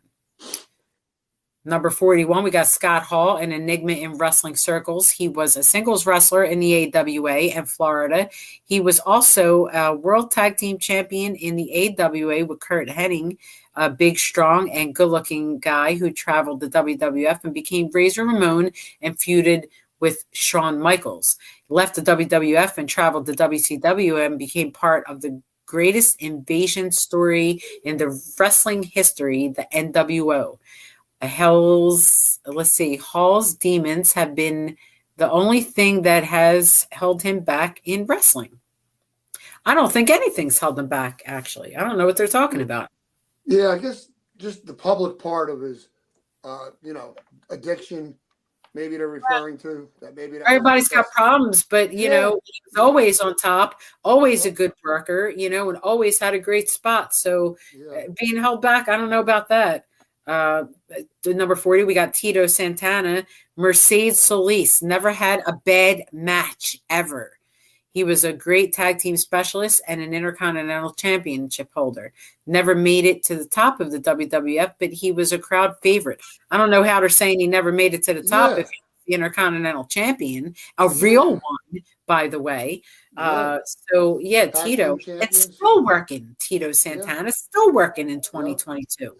Number 41, we got Scott Hall, an enigma in wrestling circles. He was a singles wrestler in the AWA in Florida. He was also a world tag team champion in the AWA with Kurt Hennig, a big, strong, and good-looking guy who traveled the WWF and became Razor Ramon and feuded with Shawn Michaels. Left the WWF and traveled to WCW and became part of the greatest invasion story in the wrestling history, the NWO. Hall's Demons have been the only thing that has held him back in wrestling. I don't think anything's held him back, actually. I don't know what they're talking about. Yeah, I guess just the public part of his, addiction. Maybe they're referring to that. Maybe everybody's got problems, but he was always on top, always a good worker, and always had a great spot. So being held back, I don't know about that. The number 40, we got Tito Santana. Mercedes Solis never had a bad match ever. He was a great tag team specialist and an Intercontinental Championship holder. Never made it to the top of the WWF, but he was a crowd favorite. I don't know how they're saying he never made it to the top if he's the Intercontinental Champion, a real one, by the way. Tito. It's still working. Tito Santana still working in 2022.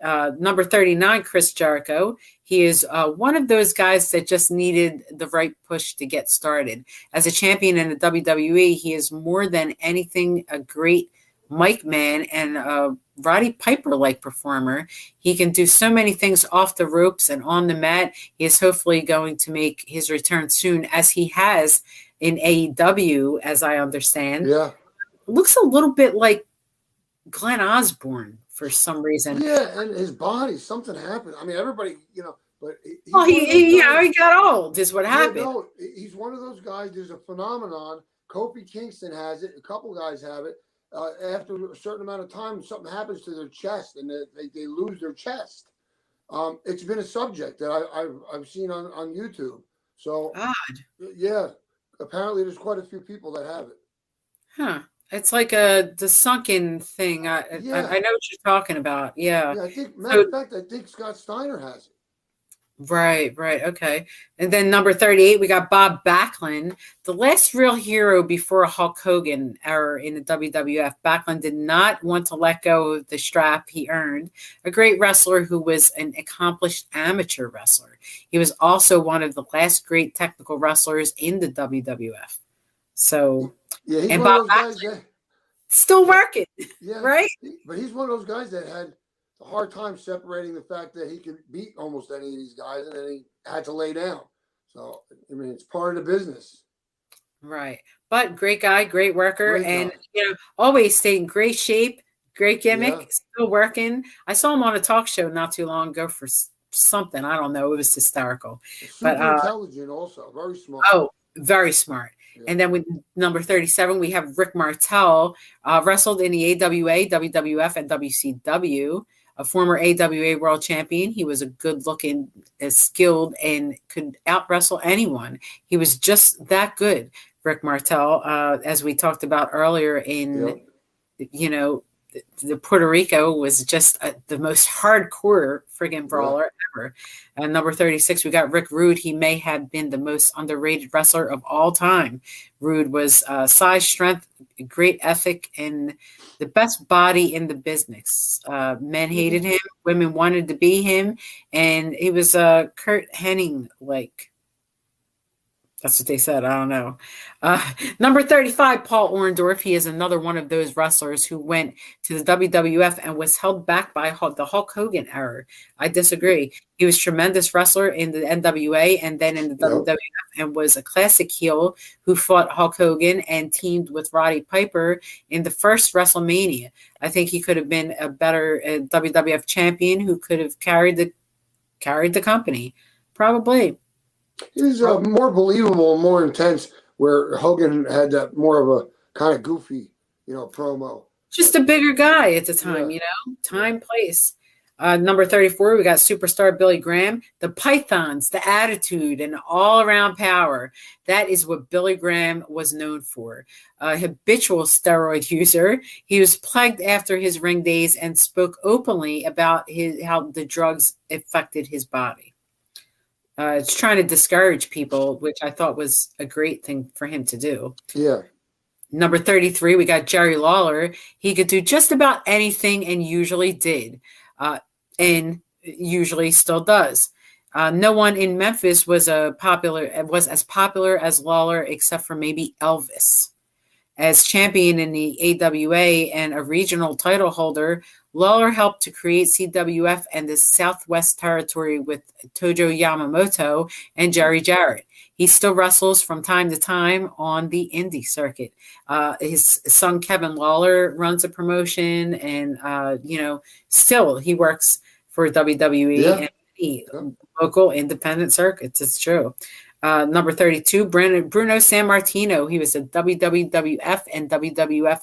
Number 39, Chris Jericho. He is one of those guys that just needed the right push to get started. As a champion in the WWE, he is more than anything a great mic man and a Roddy Piper-like performer. He can do so many things off the ropes and on the mat. He is hopefully going to make his return soon, as he has in AEW, as I understand. Yeah. Looks a little bit like Glenn Osborne for some reason. Yeah, and his body, something happened. I mean, everybody, but he got old is what happened. No, he's one of those guys. There's a phenomenon. Kofi Kingston has it. A couple guys have it. After a certain amount of time, something happens to their chest, and they lose their chest. It's been a subject that I've seen on YouTube. So Odd. yeah, apparently there's quite a few people that have it. Huh. It's like the sunken thing. I Yeah. know what you're talking about. Yeah. Yeah, I think matter of fact, I think Scott Steiner has it. Right. Okay. And then number 38, we got Bob Backlund, the last real hero before Hulk Hogan era in the WWF. Backlund did not want to let go of the strap he earned, a great wrestler who was an accomplished amateur wrestler. He was also one of the last great technical wrestlers in the WWF. So, yeah, he's and one Bob of those guys Backlund still working, yeah, right? But he's one of those guys that had a hard time separating the fact that he could beat almost any of these guys, and then he had to lay down. So, I mean, it's part of the business. Right. But great guy, great worker, Great and guy. always stayed in great shape, great gimmick, Yeah. still working. I saw him on a talk show not too long ago for something. I don't know. It was hysterical. Super But intelligent, also very smart. oh, very smart. Yeah. And then with number 37, we have Rick Martel, wrestled in the AWA, WWF, and WCW. A former AWA world champion. He was a good-looking, skilled, and could out-wrestle anyone. He was just that good, Rick Martel, as we talked about earlier in, the Puerto Rico was just the most hardcore friggin' brawler ever. And number 36, we got Rick Rude. He may have been the most underrated wrestler of all time. Rude was size, strength, great ethic, and the best body in the business. Men hated him. Women wanted to be him. And he was Kurt Hennig-like. That's what they said. I don't know. Number 35, Paul Orndorff. He is another one of those wrestlers who went to the WWF and was held back by the Hulk Hogan era. I disagree. He was a tremendous wrestler in the NWA and then in the WWF, and was a classic heel who fought Hulk Hogan and teamed with Roddy Piper in the first WrestleMania. I think he could have been a better WWF champion who could have carried the company. Probably. He was more believable and more intense, where Hogan had that more of a kind of goofy, promo. Just a bigger guy at the time, time, place. Number 34, we got superstar Billy Graham, the Pythons, the attitude, and all-around power. That is what Billy Graham was known for. A habitual steroid user. He was plagued after his ring days and spoke openly about how the drugs affected his body. It's trying to discourage people, which I thought was a great thing for him to do. Yeah. Number 33, we got Jerry Lawler. He could do just about anything and usually did, and usually still does. No one in Memphis was as popular as Lawler, except for maybe Elvis. As champion in the AWA and a regional title holder, Lawler helped to create CWF and the Southwest Territory with Tojo Yamamoto and Jerry Jarrett. He still wrestles from time to time on the indie circuit. His son, Kevin Lawler, runs a promotion, and, still he works for WWE and local independent circuits. It's true. Number 32, Bruno Sammartino. He was a WWF and WWF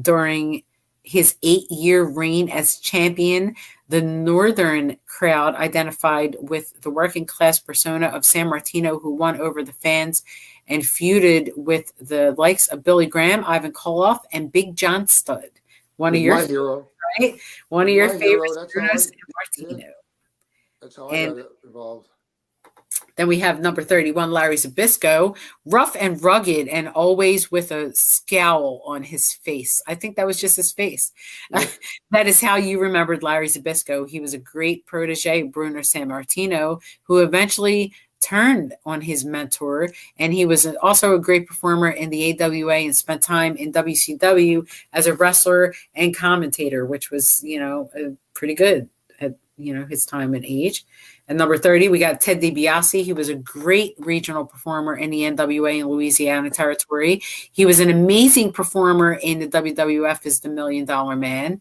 during his 8-year reign as champion. The northern crowd identified with the working class persona of Sammartino, who won over the fans and feuded with the likes of Billy Graham, Ivan Koloff, and Big John Studd. One of your hero, right? One of your favorites, Bruno Sammartino. That's how I got involved. Then we have number 31, Larry Zbyszko, rough and rugged and always with a scowl on his face. I think that was just his face. That is how you remembered Larry Zbyszko. He was a great protege of Bruno Sammartino, who eventually turned on his mentor, and he was also a great performer in the AWA and spent time in WCW as a wrestler and commentator, which was, pretty good at, his time and age. And number 30, we got Ted DiBiase. He was a great regional performer in the NWA and Louisiana Territory. He was an amazing performer in the WWF as the $1 Million Man.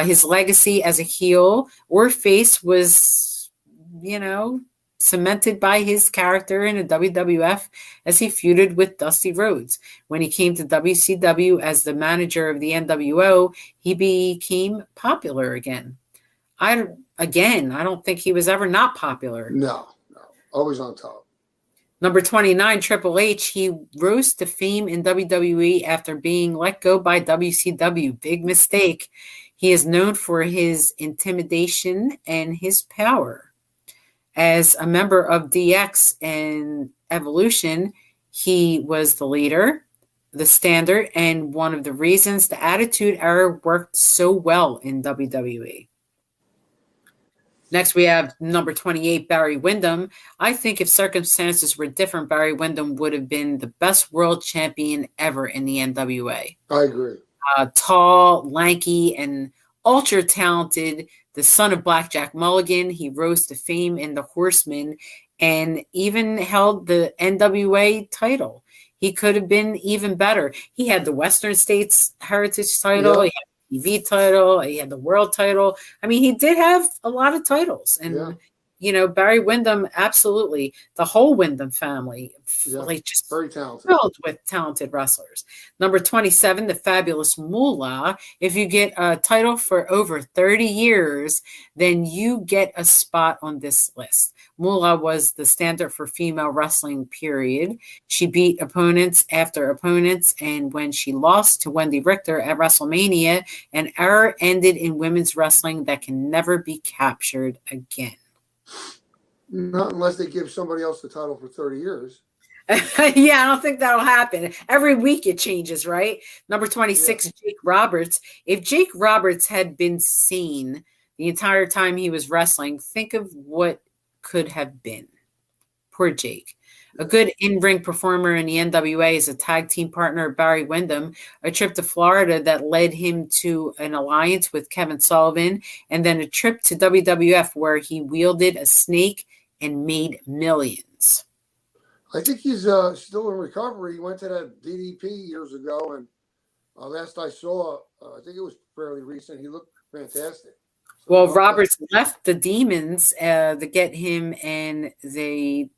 His legacy as a heel or face was, cemented by his character in the WWF as he feuded with Dusty Rhodes. When he came to WCW as the manager of the NWO, he became popular again. I don't think he was ever not popular. No, always on top. Number 29, Triple H. He rose to fame in WWE after being let go by WCW. Big mistake. He is known for his intimidation and his power. As a member of DX and Evolution, he was the leader, the standard, and one of the reasons the Attitude Era worked so well in WWE. Next, we have number 28, Barry Windham. I think if circumstances were different, Barry Windham would have been the best world champion ever in the NWA. I agree. Tall, lanky, and ultra talented, the son of Blackjack Mulligan. He rose to fame in the Horsemen and even held the NWA title. He could have been even better. He had the Western States Heritage title. Yeah. He had the TV title. He had the world title. I mean, he did have a lot of titles. And, Barry Windham, absolutely. The whole Windham family, like just very talented. Filled with talented wrestlers. Number 27, the fabulous Moolah. If you get a title for over 30 years, then you get a spot on this list. Moolah was the standard for female wrestling, period. She beat opponents after opponents, and when she lost to Wendy Richter at WrestleMania, an era ended in women's wrestling that can never be captured again. Not unless they give somebody else the title for 30 years. Yeah, I don't think that'll happen. Every week it changes, right? Number 26, Jake Roberts. If Jake Roberts had been seen the entire time he was wrestling, think of what could have been. Poor Jake. A good in-ring performer in the NWA is a tag team partner of Barry Windham, a trip to Florida that led him to an alliance with Kevin Sullivan, and then a trip to WWF where he wielded a snake and made millions. I think he's still in recovery. He went to that DDP years ago, and last I saw, I think it was fairly recent, he looked fantastic. Well, Roberts left the Demons to get him, and they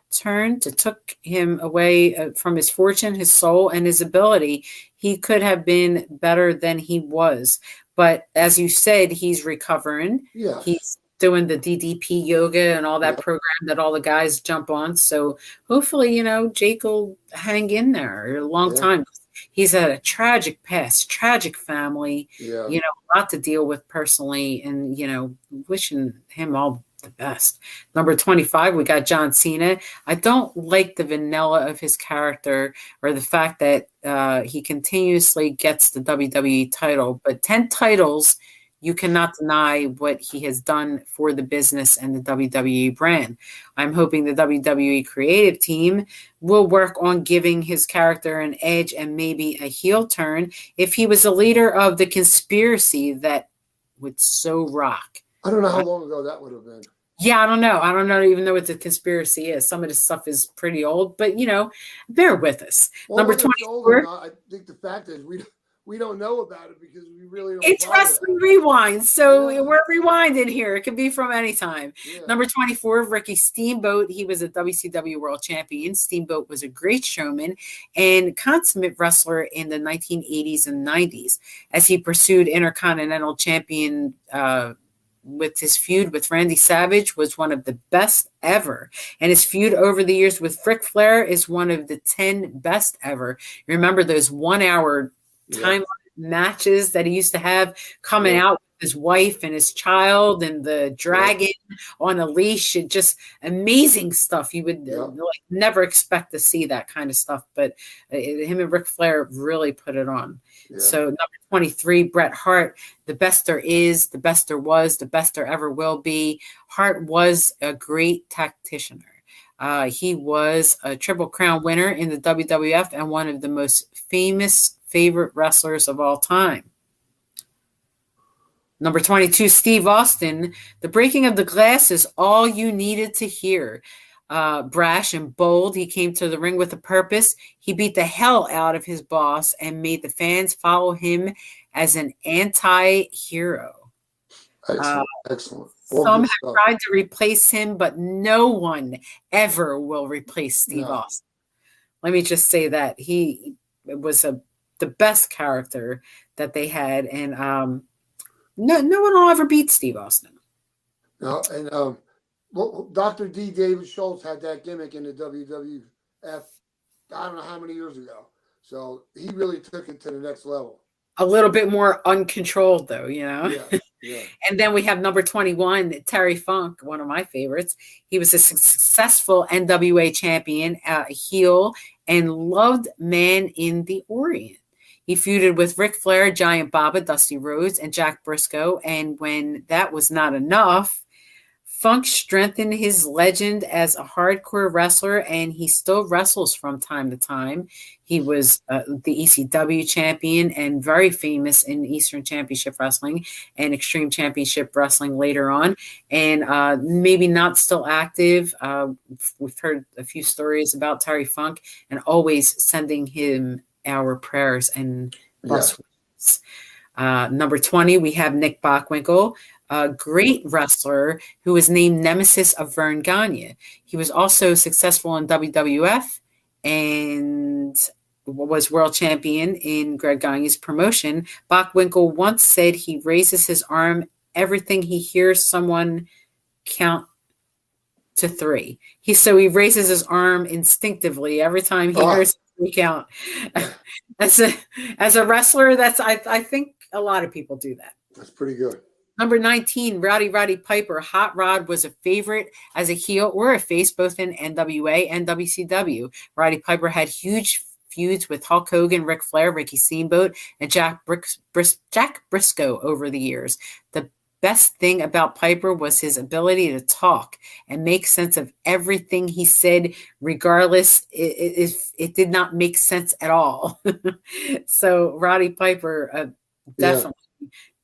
took him away from his fortune, his soul, and his ability. He could have been better than he was. But as you said, he's recovering. Yeah. He's doing the DDP yoga and all that program that all the guys jump on. So hopefully, Jake will hang in there a long time. He's had a tragic past, tragic family, a lot to deal with personally, and, wishing him all the best. Number 25, we got John Cena. I don't like the vanilla of his character or the fact that he continuously gets the WWE title, but 10 titles, you cannot deny what he has done for the business and the WWE brand. I'm hoping the WWE creative team will work on giving his character an edge and maybe a heel turn if he was a leader of the conspiracy that would so rock. I don't know how long ago that would have been. Yeah, I don't know. I don't know even know what the conspiracy is. Some of this stuff is pretty old, but, bear with us. Well, Number 24. I think the fact is we don't know about it because we really don't. It's Wrestling Rewind, so we're rewinding here. It could be from any time. Yeah. Number 24, Ricky Steamboat. He was a WCW World Champion. Steamboat was a great showman and consummate wrestler in the 1980s and 90s. As he pursued Intercontinental Champion with his feud with Randy Savage was one of the best ever. And his feud over the years with Ric Flair is one of the 10 best ever. Remember those 1 hour time matches that he used to have coming out with his wife and his child and the dragon on a leash, and just amazing stuff. You would never expect to see that kind of stuff, but him and Ric Flair really put it on. So number 23, Bret Hart, the best there is, the best there was, the best there ever will be. Hart was a great tactician. He was a Triple Crown winner in the WWF and one of the most favorite wrestlers of all time. Number 22, Steve Austin. The breaking of the glass is all you needed to hear. Brash and bold, he came to the ring with a purpose. He beat the hell out of his boss and made the fans follow him as an anti-hero. Excellent. Some have tried to replace him, but no one ever will replace Steve Austin. Let me just say that he was the best character that they had, and no one will ever beat Steve Austin. And well, Dr. D. David Schultz had that gimmick in the WWF. I don't know how many years ago. So he really took it to the next level. A little bit more uncontrolled, though, you know. Yeah. And then we have number 21, Terry Funk, one of my favorites. He was a successful NWA champion, a heel, and loved man in the Orient. He feuded with Ric Flair, Giant Baba, Dusty Rhodes, and Jack Briscoe. And when that was not enough, Funk strengthened his legend as a hardcore wrestler, and he still wrestles from time to time. He was the ECW champion and very famous in Eastern Championship Wrestling and Extreme Championship Wrestling later on, and maybe not still active. We've heard a few stories about Terry Funk, and always sending him our prayers and best wishes. Number 20, we have Nick Bockwinkel, a great wrestler who was named Nemesis of Verne Gagne. He was also successful in WWF and was world champion in Greg Gagne's promotion. Bockwinkel once said he raises his arm everything he hears someone count to 3. He raises his arm instinctively every time he hears 3 count. As a wrestler, I think a lot of people do that. That's pretty good. Number 19, Roddy Piper. Hot Rod was a favorite as a heel or a face, both in NWA and WCW. Roddy Piper had huge feuds with Hulk Hogan, Ric Flair, Ricky Steamboat, and Jack Briscoe over the years. The best thing about Piper was his ability to talk and make sense of everything he said, regardless if it did not make sense at all. So Roddy Piper,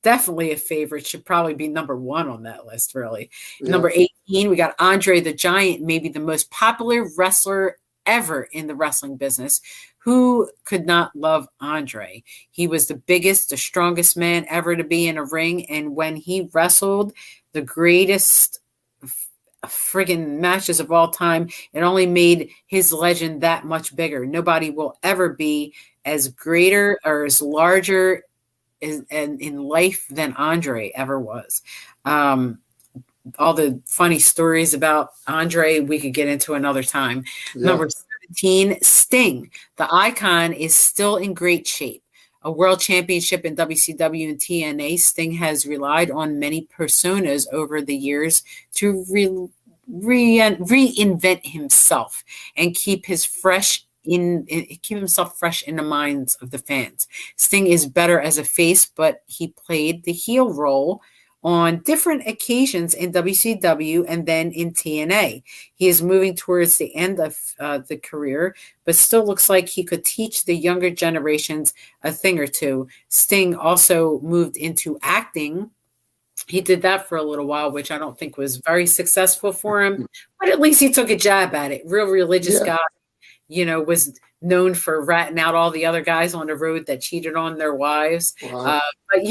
definitely a favorite. Should probably be number 1 on that list, really. Yeah. Number 18, we got Andre the Giant, maybe the most popular wrestler ever in the wrestling business. Who could not love Andre? He was the biggest, the strongest man ever to be in a ring. And when he wrestled the greatest friggin' matches of all time, it only made his legend that much bigger. Nobody will ever be as greater or as larger in life than Andre ever was. All the funny stories about Andre we could get into another time. Yeah. Number 17, Sting. The icon is still in great shape. A world championship in WCW and TNA, Sting has relied on many personas over the years to reinvent himself and keep himself fresh in the minds of the fans. Sting is better as a face, but he played the heel role on different occasions in WCW and then in TNA. He is moving towards the end of the career, but still looks like he could teach the younger generations a thing or two. Sting also moved into acting. He did that for a little while, which I don't think was very successful for him, but at least he took a jab at it. Real religious guy, was known for ratting out all the other guys on the road that cheated on their wives. Wow. But,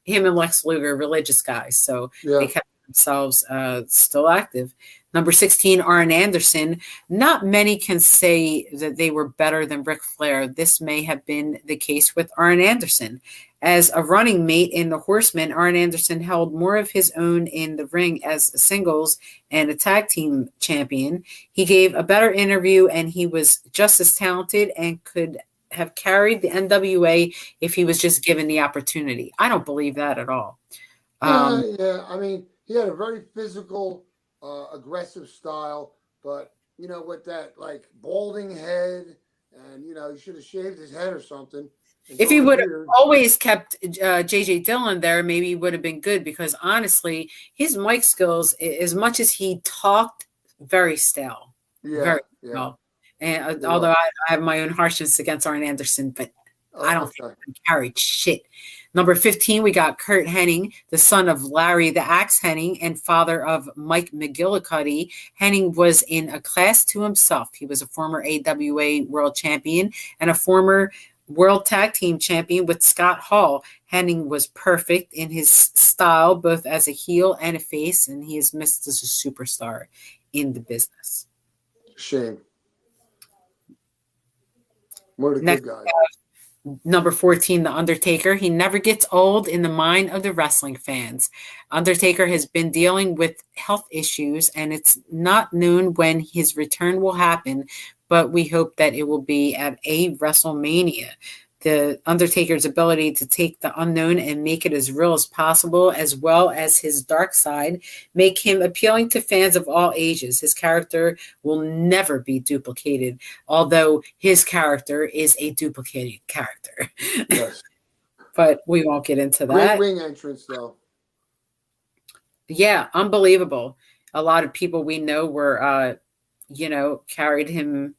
him and Lex Luger, religious guys. So they kept themselves still active. Number 16, Arn Anderson. Not many can say that they were better than Ric Flair. This may have been the case with Arn Anderson. As a running mate in the Horsemen, Arn Anderson held more of his own in the ring as a singles and a tag team champion. He gave a better interview, and he was just as talented and could have carried the NWA if he was just given the opportunity. I don't believe that at all. Yeah. I mean, he had a very physical, aggressive style, but with that like balding head, and he should have shaved his head or something. If he would have always kept J.J. Dillon there, maybe he would have been good, because honestly, his mic skills, as much as he talked, very stale. Very stale. And although I have my own harshness against Arn Anderson, but I don't think he carried shit. Number 15, we got Kurt Hennig, the son of Larry the Axe Hennig and father of Mike McGillicuddy. Hennig was in a class to himself. He was a former AWA world champion and a former world tag team champion with Scott Hall. Hennig was perfect in his style, both as a heel and a face, and he is missed as a superstar in the business. Shame. What a good guy. Number 14, The Undertaker. He never gets old in the mind of the wrestling fans. Undertaker has been dealing with health issues, and it's not known when his return will happen, but we hope that it will be at a WrestleMania. The Undertaker's ability to take the unknown and make it as real as possible, as well as his dark side, make him appealing to fans of all ages. His character will never be duplicated, although his character is a duplicated character. Yes. But we won't get into that. Great ring entrance, though. Yeah, unbelievable. A lot of people we know were, carried him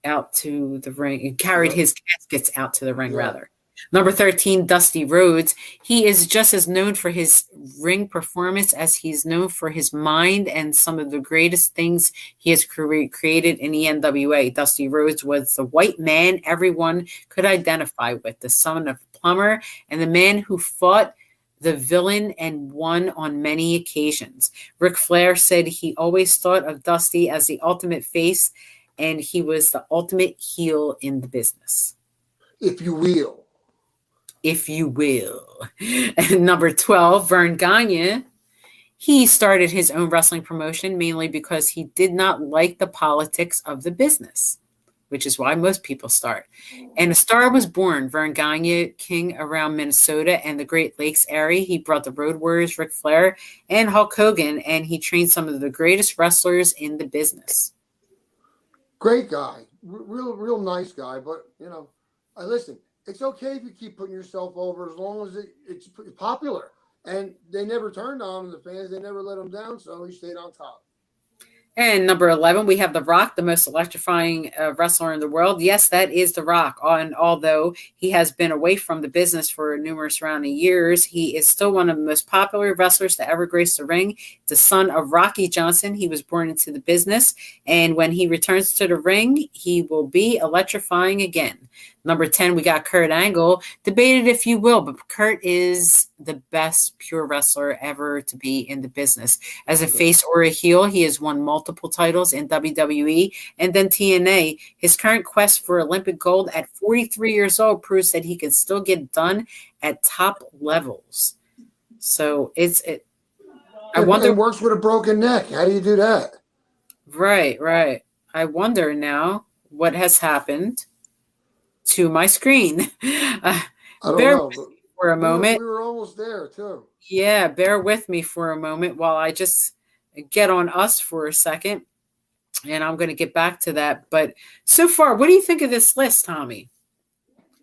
out to the ring, carried his caskets out to the ring, rather. Number 13, Dusty Rhodes. He is just as known for his ring performance as he's known for his mind and some of the greatest things he has created in the NWA. Dusty Rhodes was the white man everyone could identify with, the son of Plumber, and the man who fought the villain and won on many occasions. Ric Flair said he always thought of Dusty as the ultimate face, and he was the ultimate heel in the business. If you will. If you will. And number 12, Verne Gagne. He started his own wrestling promotion mainly because he did not like the politics of the business, which is why most people start. And a star was born, Verne Gagne, king around Minnesota and the Great Lakes area. He brought the Road Warriors, Ric Flair, and Hulk Hogan, and he trained some of the greatest wrestlers in the business. Great guy, real nice guy. But listen, it's okay if you keep putting yourself over as long as it's popular. And they never turned on him, the fans. They never let him down, so he stayed on top. And number 11, we have The Rock, the most electrifying wrestler in the world. Yes, that is The Rock. And although he has been away from the business for numerous round of years, he is still one of the most popular wrestlers to ever grace the ring. The son of Rocky Johnson, he was born into the business. And when he returns to the ring, he will be electrifying again. Number 10, we got Kurt Angle. Debated if you will, but Kurt is the best pure wrestler ever to be in the business. As a face or a heel, he has won multiple titles in WWE and then TNA. His current quest for Olympic gold at 43 years old proves that he can still get done at top levels. So I wonder. It works with a broken neck. How do you do that? Right. I wonder now what has happened to my screen. I don't know. For a moment. We were almost there too. Yeah, bear with me for a moment while I just get on us for a second. And I'm going to get back to that. But so far, what do you think of this list, Tommy?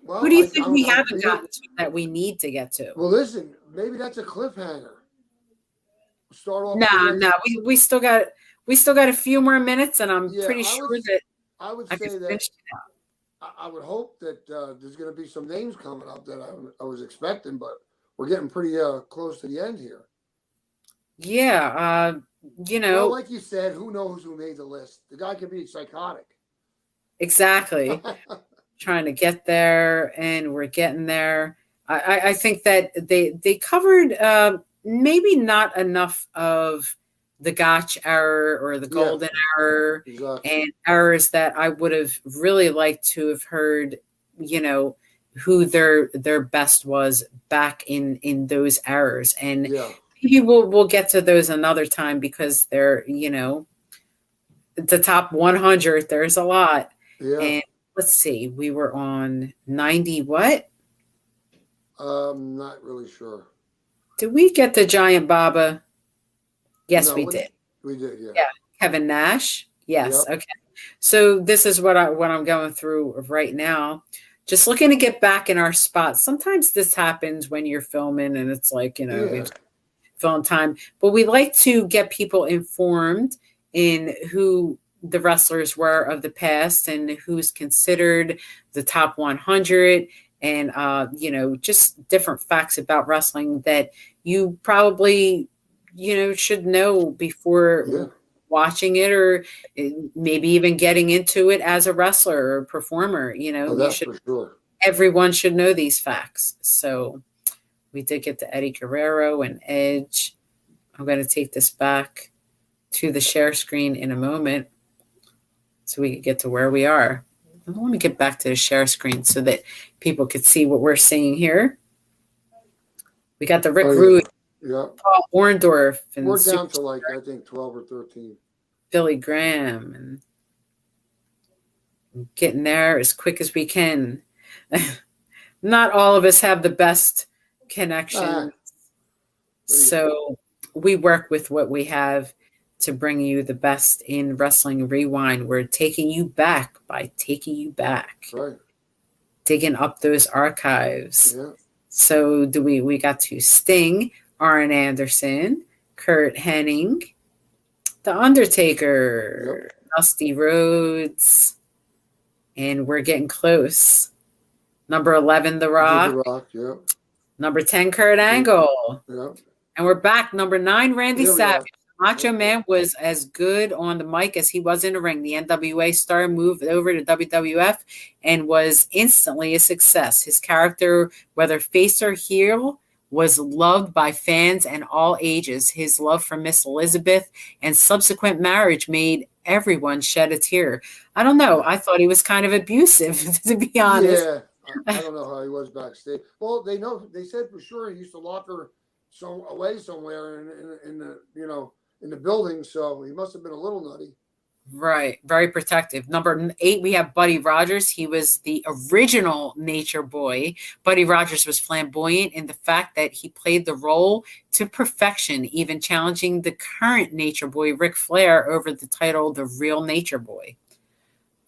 Well, who do you think we haven't gotten to that we need to get to? Well, listen, maybe that's a cliffhanger. Start off. No, we still got a few more minutes, and I'm pretty sure that I would say that I would hope that there's going to be some names coming up that I was expecting, but we're getting pretty close to the end here. Yeah, well, like you said, who knows who made the list? The guy could be psychotic. Exactly. Trying to get there, and we're getting there. I think that they covered maybe not enough of the Gotch error or the golden error, and errors that I would have really liked to have heard, who their best was back in those errors. And maybe we'll get to those another time because they're, the top 100, there's a lot. Yeah. And let's see, we were on 90 what? Not really sure. Did we get the Giant Baba? Yes, we did. We did, yeah. Yeah, Kevin Nash. Yes, okay. So this is what I'm going through right now. Just looking to get back in our spots. Sometimes this happens when you're filming and it's like, we've film time. But we like to get people informed in who the wrestlers were of the past and who's considered the top 100 and, just different facts about wrestling that you probably should know before watching it or maybe even getting into it as a wrestler or performer. That's for sure. Everyone should know these facts. So we did get to Eddie Guerrero and Edge. I'm going to take this back to the share screen in a moment so we can get to where we are. Let me get back to the share screen so that people could see what we're seeing here. We got the Rick Rude, Paul Orndorff, and we're down to like I think 12 or 13. Billy Graham, and getting there as quick as we can. Not all of us have the best connections, so we work with what we have to bring you the best in Wrestling Rewind. We're taking you back by taking you back, right? Digging up those archives. Yeah. So we got to Sting, Arn Anderson, Kurt Hennig, The Undertaker, Dusty Rhodes, and we're getting close. Number 11, The Rock. The Rock, yeah. Number 10, Kurt Angle. Yeah. And we're back. Number 9, Randy Savage. Macho Man was as good on the mic as he was in the ring. The NWA star moved over to WWF and was instantly a success. His character, whether face or heel, was loved by fans and all ages. His love for Miss Elizabeth and subsequent marriage made everyone shed a tear. I don't know. I thought he was kind of abusive, to be honest. Yeah, I don't know how he was backstage. Well, they said for sure he used to lock her away somewhere in the in the building, so he must have been a little nutty. Right. Very protective. Number 8, we have Buddy Rogers. He was the original Nature Boy. Buddy Rogers was flamboyant in the fact that he played the role to perfection, even challenging the current Nature Boy, Ric Flair, over the title, The Real Nature Boy.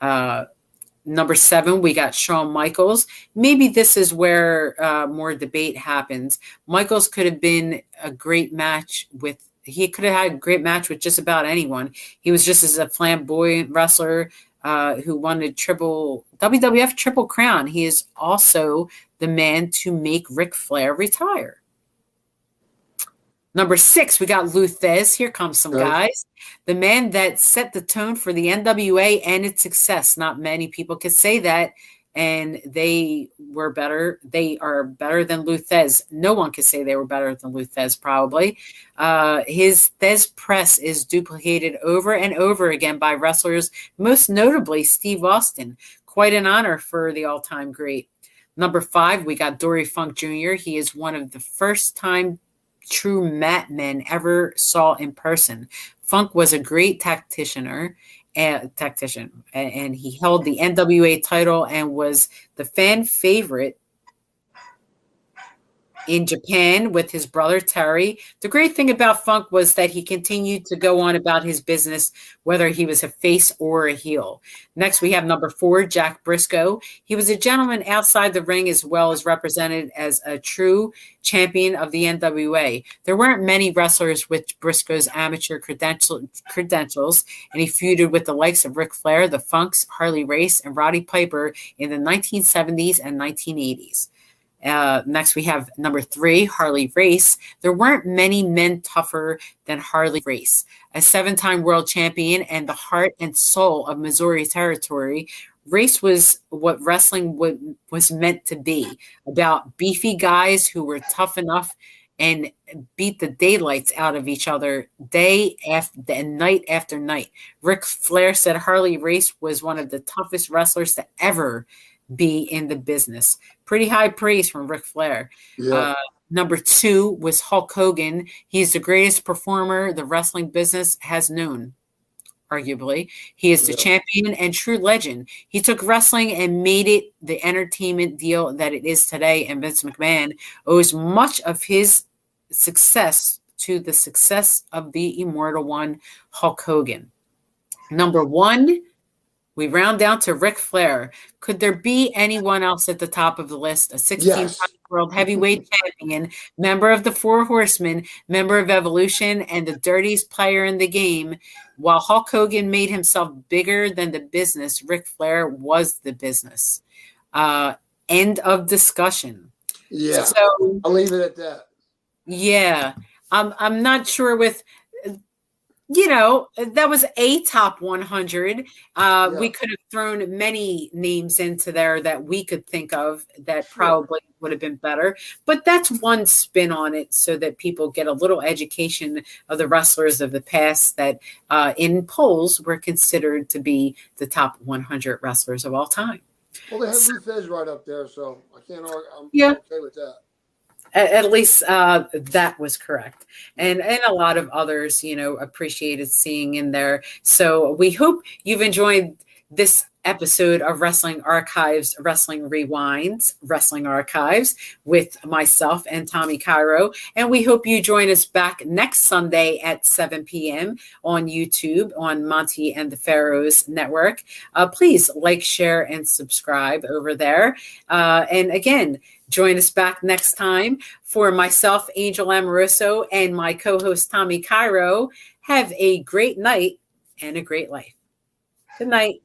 Number 7, we got Shawn Michaels. Maybe this is where more debate happens. Michaels could have been a great match with He could have had a great match with just about anyone. He was just as a flamboyant wrestler who won the WWF Triple Crown. He is also the man to make Ric Flair retire. Number 6, we got Lou Thesz. Here comes some guys. The man that set the tone for the NWA and its success. Not many people could say that. And they were better. They are better than Lou Thesz. No one could say they were better than Lou Thesz, probably. His Thesz press is duplicated over and over again by wrestlers, most notably Steve Austin. Quite an honor for the all-time great. Number 5, we got Dory Funk Jr. He is one of the first-time true mat men ever saw in person. Funk was a great tactician, and he held the NWA title and was the fan favorite in Japan with his brother Terry. The great thing about Funk was that he continued to go on about his business, whether he was a face or a heel. Next, we have number 4, Jack Briscoe. He was a gentleman outside the ring as well as represented as a true champion of the NWA. There weren't many wrestlers with Briscoe's amateur credentials, and he feuded with the likes of Ric Flair, the Funks, Harley Race, and Roddy Piper in the 1970s and 1980s. Next, we have number 3, Harley Race. There weren't many men tougher than Harley Race. A 7-time world champion and the heart and soul of Missouri territory, Race was what wrestling was meant to be, about beefy guys who were tough enough and beat the daylights out of each other day after and night after night. Ric Flair said Harley Race was one of the toughest wrestlers to ever be in the business. Pretty high praise from Ric Flair. Yeah. Number 2 was Hulk Hogan. He's the greatest performer the wrestling business has known, arguably. He is the champion and true legend. He took wrestling and made it the entertainment deal that it is today, and Vince McMahon owes much of his success to the success of the immortal one, Hulk Hogan. Number 1, we round down to Ric Flair. Could there be anyone else at the top of the list? A 16-time world heavyweight champion, member of the Four Horsemen, member of Evolution, and the dirtiest player in the game. While Hulk Hogan made himself bigger than the business, Ric Flair was the business. End of discussion. Yeah, so I'll leave it at that. Yeah, I'm not sure with that was a top 100. We could have thrown many names into there that we could think of that probably would have been better. But that's one spin on it so that people get a little education of the wrestlers of the past that in polls were considered to be the top 100 wrestlers of all time. Well, they have Lou Thesz right up there, so I can't argue. I'm okay with that. At least that was correct. And a lot of others, appreciated seeing in there. So we hope you've enjoyed this episode of Wrestling Archives, Wrestling Rewinds, Wrestling Archives with myself and Tommy Cairo. And we hope you join us back next Sunday at 7 p.m. on YouTube on Monty and the Pharaohs Network. Please like, share, and subscribe over there. And again, join us back next time. For myself, Angel Amoroso, and my co-host, Tommy Cairo, have a great night and a great life. Good night.